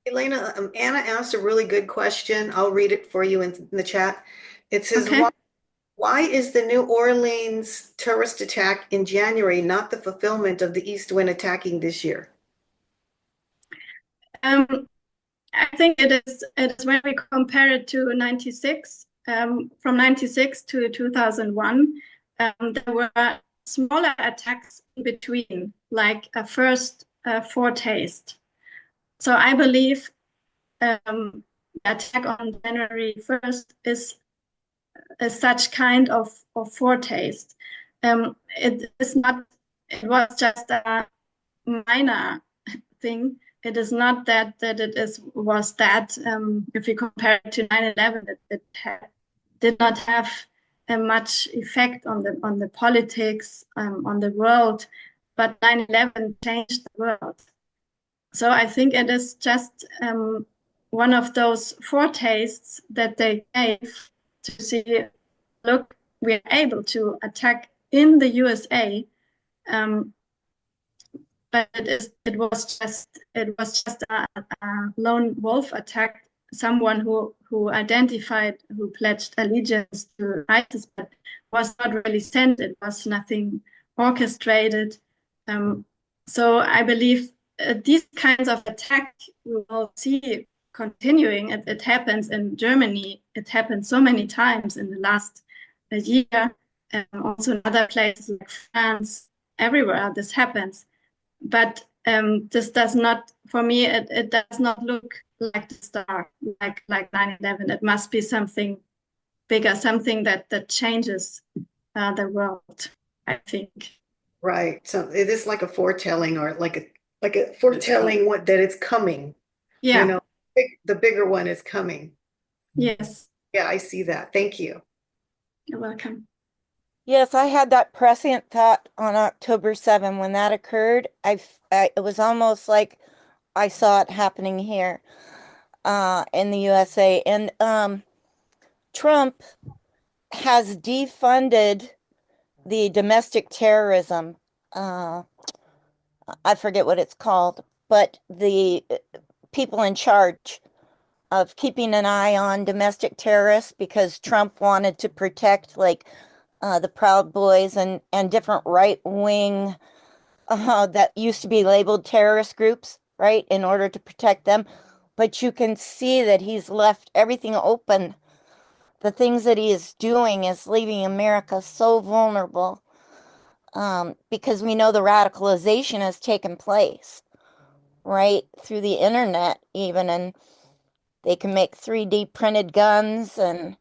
Elena, Anna asked a really good question. I'll read it for you in the chat. It says, Okay. why is the New Orleans terrorist attack in January not the fulfillment of the East Wind attacking this year? I think it is when we compare it to 96, from 96 to 2001, there were smaller attacks in between, like a first foretaste. So I believe the attack on January 1st is such kind of foretaste. It was just a minor thing. It is not that it was that, if you compare it to 9/11, it did not have much effect on the politics, on the world, but 9/11 changed the world. So I think it is just one of those foretastes that they gave to see, look, we're able to attack in the USA, but it was just a lone wolf attack. Someone who identified, who pledged allegiance to ISIS, but was not really sent. It was nothing orchestrated. So I believe these kinds of attack we will see continuing. It happens in Germany. It happened so many times in the last year, and also in other places like France. Everywhere this happens. But this does not, for me, it does not look like the star, like 9/11. It must be something bigger, something that changes the world, I think. Right. So it is like a foretelling, or like a foretelling that it's coming. Yeah. You know, the bigger one is coming. Yes. Yeah, I see that. Thank you. You're welcome. Yes, I had that prescient thought on October 7 when that occurred. It was almost like I saw it happening here in the USA. And Trump has defunded the domestic terrorism. I forget what it's called, but the people in charge of keeping an eye on domestic terrorists, because Trump wanted to protect the Proud Boys and different right-wing that used to be labeled terrorist groups, right, in order to protect them. but you can see that he's left everything open. The things that he is doing is leaving America so vulnerable, because we know the radicalization has taken place, right, through the internet even, and they can make 3D printed guns and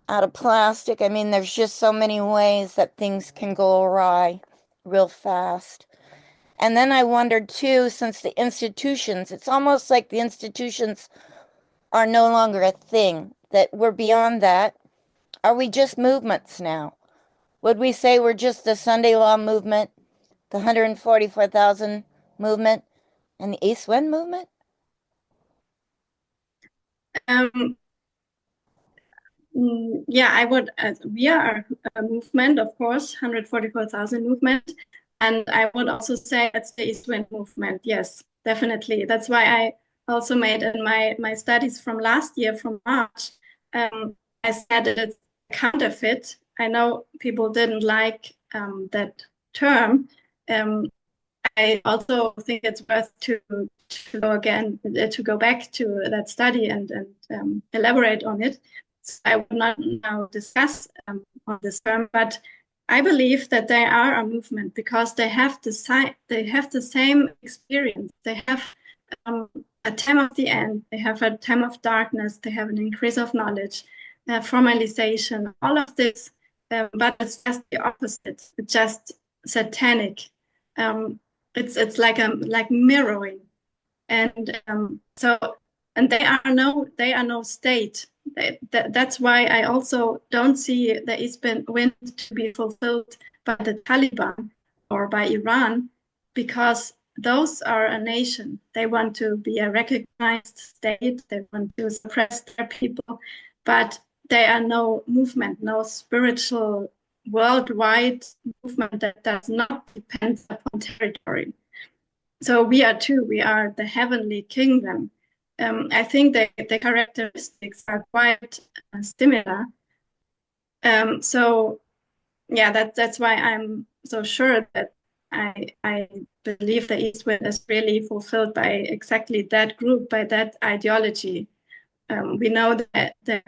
out of plastic. I mean, there's just so many ways that things can go awry real fast. And then I wondered too, since the institutions, it's almost like the institutions are no longer a thing, that we're beyond that. Are we just movements now? Would we say we're just the Sunday Law movement, the 144,000 movement, and the East Wind movement? Yeah, I would. We are a movement, of course, 144,000 movement, and I would also say it's the East Wind movement. Yes, definitely. That's why I also made in my studies from last year, from March, I said it's counterfeit. I know people didn't like that term. I also think it's worth to go again, to go back to that study and elaborate on it. So I will not now discuss on this term, but I believe that they are a movement because they have the same experience. They have a time of the end. They have a time of darkness. They have an increase of knowledge, formalization, all of this. But it's just the opposite. It's just satanic. It's like mirroring, and they are no state. That's why I also don't see the East Wind to be fulfilled by the Taliban or by Iran, because those are a nation. They want to be a recognized state. They want to suppress their people, but they are no movement, no spiritual worldwide movement that does not depend upon territory. So we are too. We are the heavenly kingdom. I think the characteristics are quite similar. So yeah, that's why I'm so sure that I believe the East Wind is really fulfilled by exactly that group, by that ideology. We know that the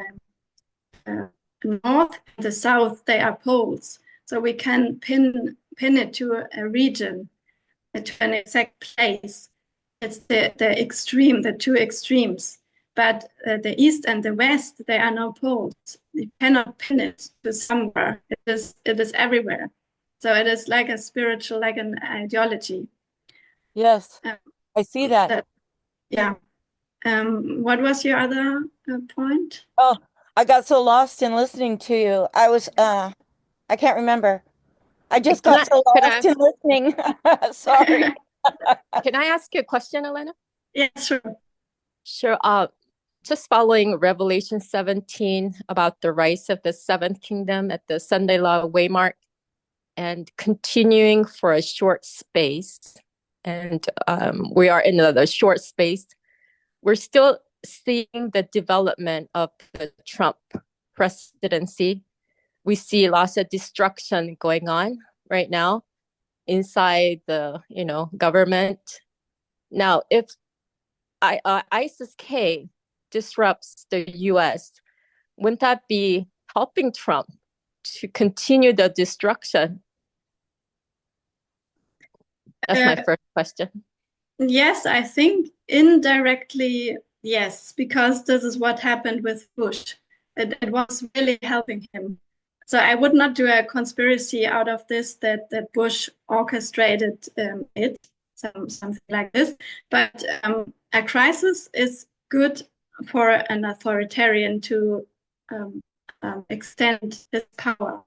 North and the South, they are poles, so we can pin it to a region, to an exact place. It's the extreme, the two extremes. But the East and the West, they are no poles. You cannot pin it to somewhere. It is everywhere. So it is like a spiritual, like an ideology. Yes, I see that. Yeah. What was your other point? Oh, I got so lost in listening to you. I can't remember. I just got so lost in listening. Sorry. Can I ask you a question, Elena? Yeah, sure. Sure. Just following Revelation 17 about the rise of the seventh kingdom at the Sunday Law Waymark, and continuing for a short space. And we are in the short space. We're still seeing the development of the Trump presidency. We see lots of destruction going on right now inside the government. Now, if ISIS-K disrupts the U.S., wouldn't that be helping Trump to continue the destruction? That's my first question. Yes, I think indirectly, yes, because this is what happened with Bush. It was really helping him. So I would not do a conspiracy out of this that Bush orchestrated something like this. But a crisis is good for an authoritarian to extend his power.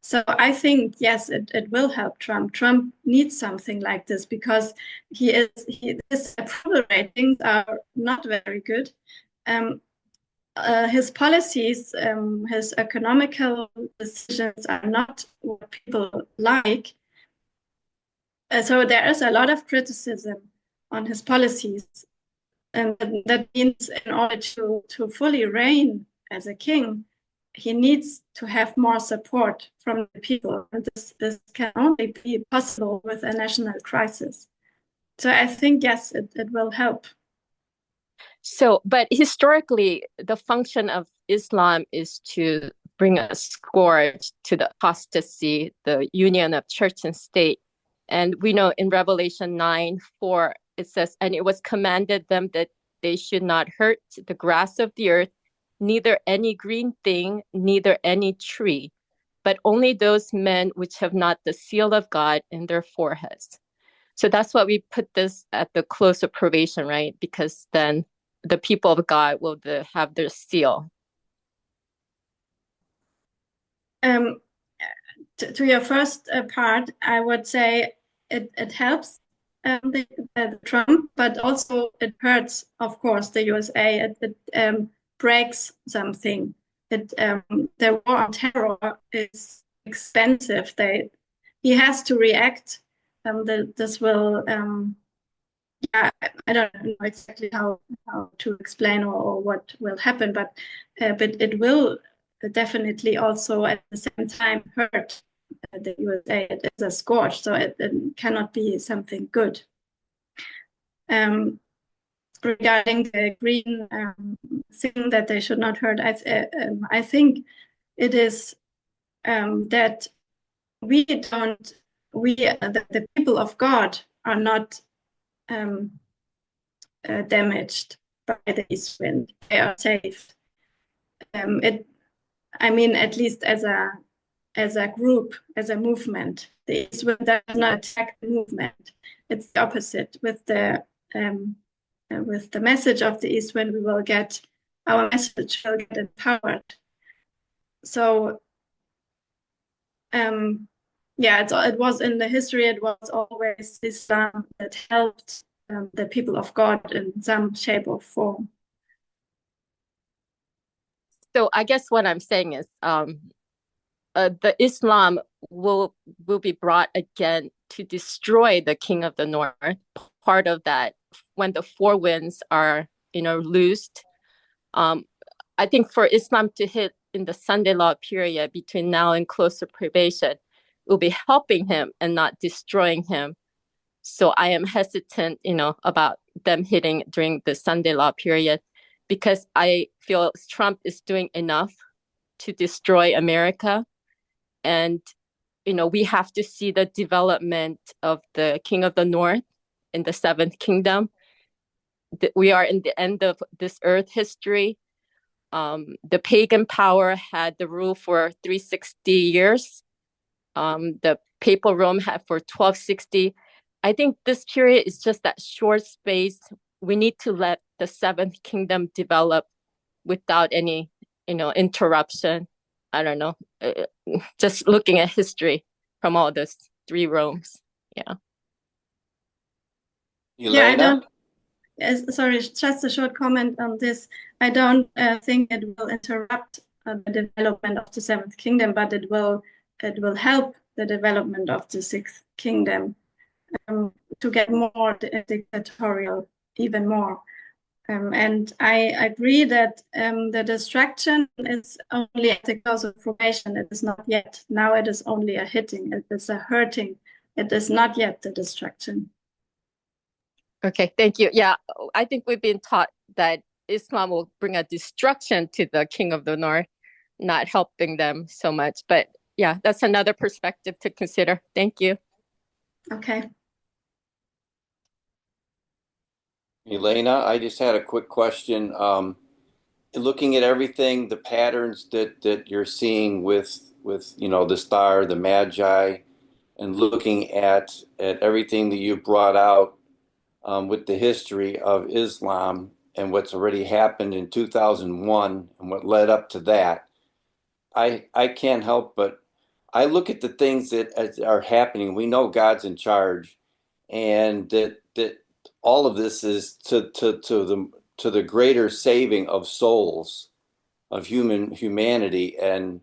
So I think, yes, it will help Trump. Trump needs something like this because his approval ratings are not very good. His policies, his economical decisions are not what people like. So there is a lot of criticism on his policies. And that means in order to fully reign as a king, he needs to have more support from the people. And this can only be possible with a national crisis. So I think, yes, it will help. So, but historically, the function of Islam is to bring a scourge to the apostasy, the union of church and state. And we know in Revelation 9:4, it says, and it was commanded them that they should not hurt the grass of the earth, neither any green thing, neither any tree, but only those men which have not the seal of God in their foreheads. So that's why we put this at the close of probation, right? Because then the people of God will have their seal. To your first part, I would say it helps the Trump, but also it hurts, of course, the USA. It breaks something. The war on terror is expensive. He has to react. This will. Yeah, I don't know exactly how to explain or what will happen, but it will definitely also at the same time hurt the USA. It is a scourge, so it cannot be something good. Regarding the green thing that they should not hurt, I think it is that the people of God are not damaged by the east wind. They are safe. I mean, at least as a group, as a movement, the east wind does not attack the movement. It's the opposite. With the message of the east wind, our message will get empowered. So, yeah, it was in the history. It was always Islam that helped the people of God in some shape or form. So I guess what I'm saying is the Islam will be brought again to destroy the king of the north. Part of that, when the four winds are loosed, I think for Islam to hit in the Sunday law period between now and close of probation, it will be helping him and not destroying him. So I am hesitant, about them hitting during the Sunday law period, because I feel Trump is doing enough to destroy America. And, we have to see the development of the King of the North in the Seventh Kingdom. We are in the end of this earth history. The pagan power had the rule for 360 years. The papal Rome had for 1260. I think this period is just that short space. We need to let the Seventh Kingdom develop without any, interruption. I don't know. Just looking at history from all those three Romes. Yeah. Elena? Sorry, just a short comment on this. I don't think it will interrupt the development of the Seventh Kingdom, but it will help the development of the Sixth Kingdom to get more dictatorial, even more. And I agree that the distraction is only at the close of probation. It is not yet. Now it is only a hitting. It is a hurting. It is not yet the distraction. Okay, thank you. Yeah, I think we've been taught that Islam will bring a destruction to the King of the North, not helping them so much. But yeah, that's another perspective to consider. Thank you. Okay. Elena, I just had a quick question. Looking at everything, the patterns that you're seeing with the star, the Magi, and looking at everything that you brought out with the history of Islam and what's already happened in 2001 and what led up to that, I can't help but I look at the things that are happening. We know God's in charge, and that all of this is to the greater saving of souls, of humanity, and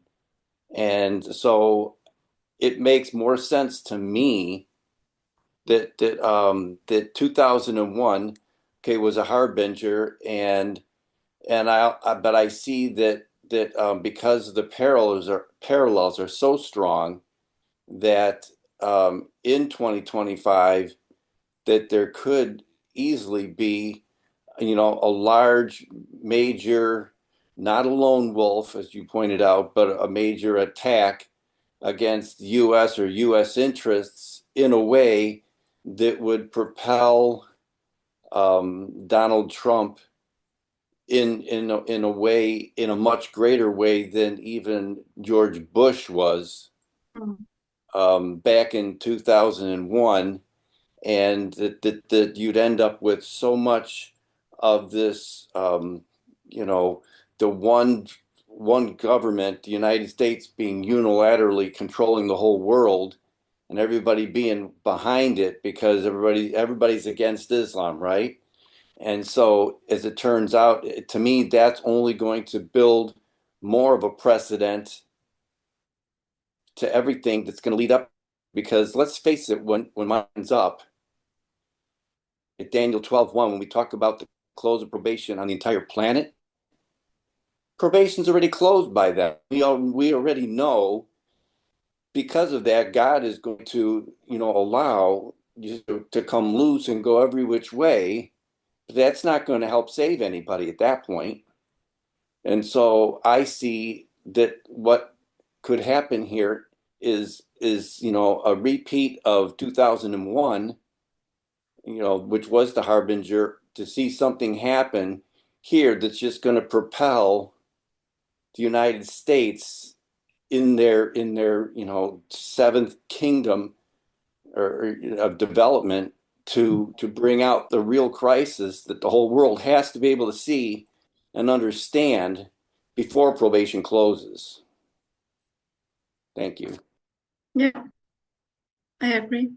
so it makes more sense to me that 2001, okay, was a harbinger, but I see that because the parallels are so strong that in 2025 that there could easily be a large, major, not a lone wolf, as you pointed out, but a major attack against U.S. or U.S. interests in a way that would propel Donald Trump in a way, in a much greater way than even George Bush was back in 2001, and that you'd end up with so much of this, the one government, the United States, being unilaterally controlling the whole world, and everybody being behind it because everybody's against Islam, right? And so, as it turns out, to me, that's only going to build more of a precedent to everything that's going to lead up. Because let's face it, when mine's up, at Daniel 12:1, when we talk about the close of probation on the entire planet, probation's already closed by that. We already know, because of that, God is going to, allow you to come loose and go every which way. But that's not going to help save anybody at that point. And so I see that what could happen here is a repeat of 2001, which was the harbinger, to see something happen here that's just going to propel the United States in their seventh kingdom or of development to bring out the real crisis that the whole world has to be able to see and understand before probation closes. Thank you. Yeah, I agree.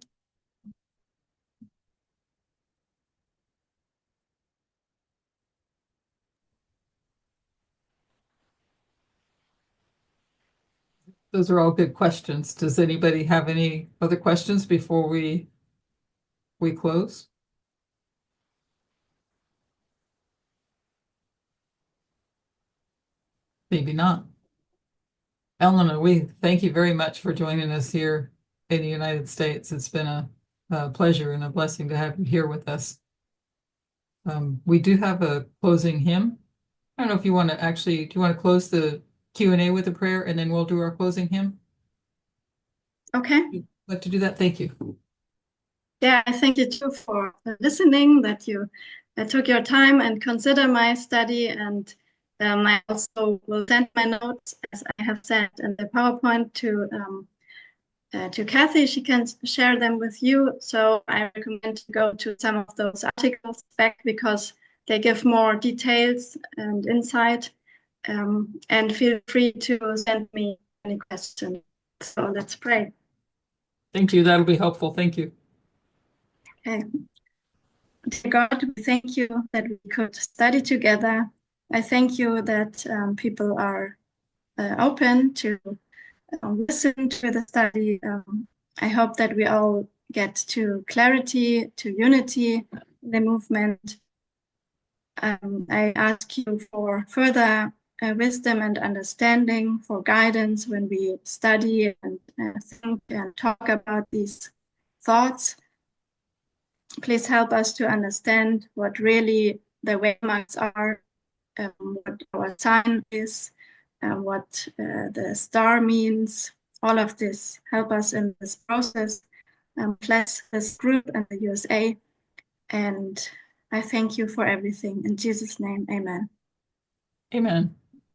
Those are all good questions. Does anybody have any other questions before we close? Maybe not. Eleanor, we thank you very much for joining us here in the United States. It's been a pleasure and a blessing to have you here with us. We do have a closing hymn. I don't know if you want to do you want to close the Q&A with a prayer and then we'll do our closing hymn? Okay. You'd like to do that? Thank you. Yeah, I thank you too for listening, that you took your time and consider my study. And I also will send my notes, as I have said, in the PowerPoint to Kathy. She can share them with you. So I recommend to go to some of those articles back, because they give more details and insight. And feel free to send me any questions. So let's pray. Thank you. That'll be helpful. Thank you. Okay. Dear God, we thank you that we could study together. I thank you that people are open to listen to the study. I hope that we all get to clarity, to unity in the movement. I ask you for further wisdom and understanding, for guidance when we study and think and talk about these thoughts. Please help us to understand what really the waymarks are, what our sign is, what the star means. All of this, help us in this process. Bless this group and the USA. And I thank you for everything. In Jesus' name, amen. Amen.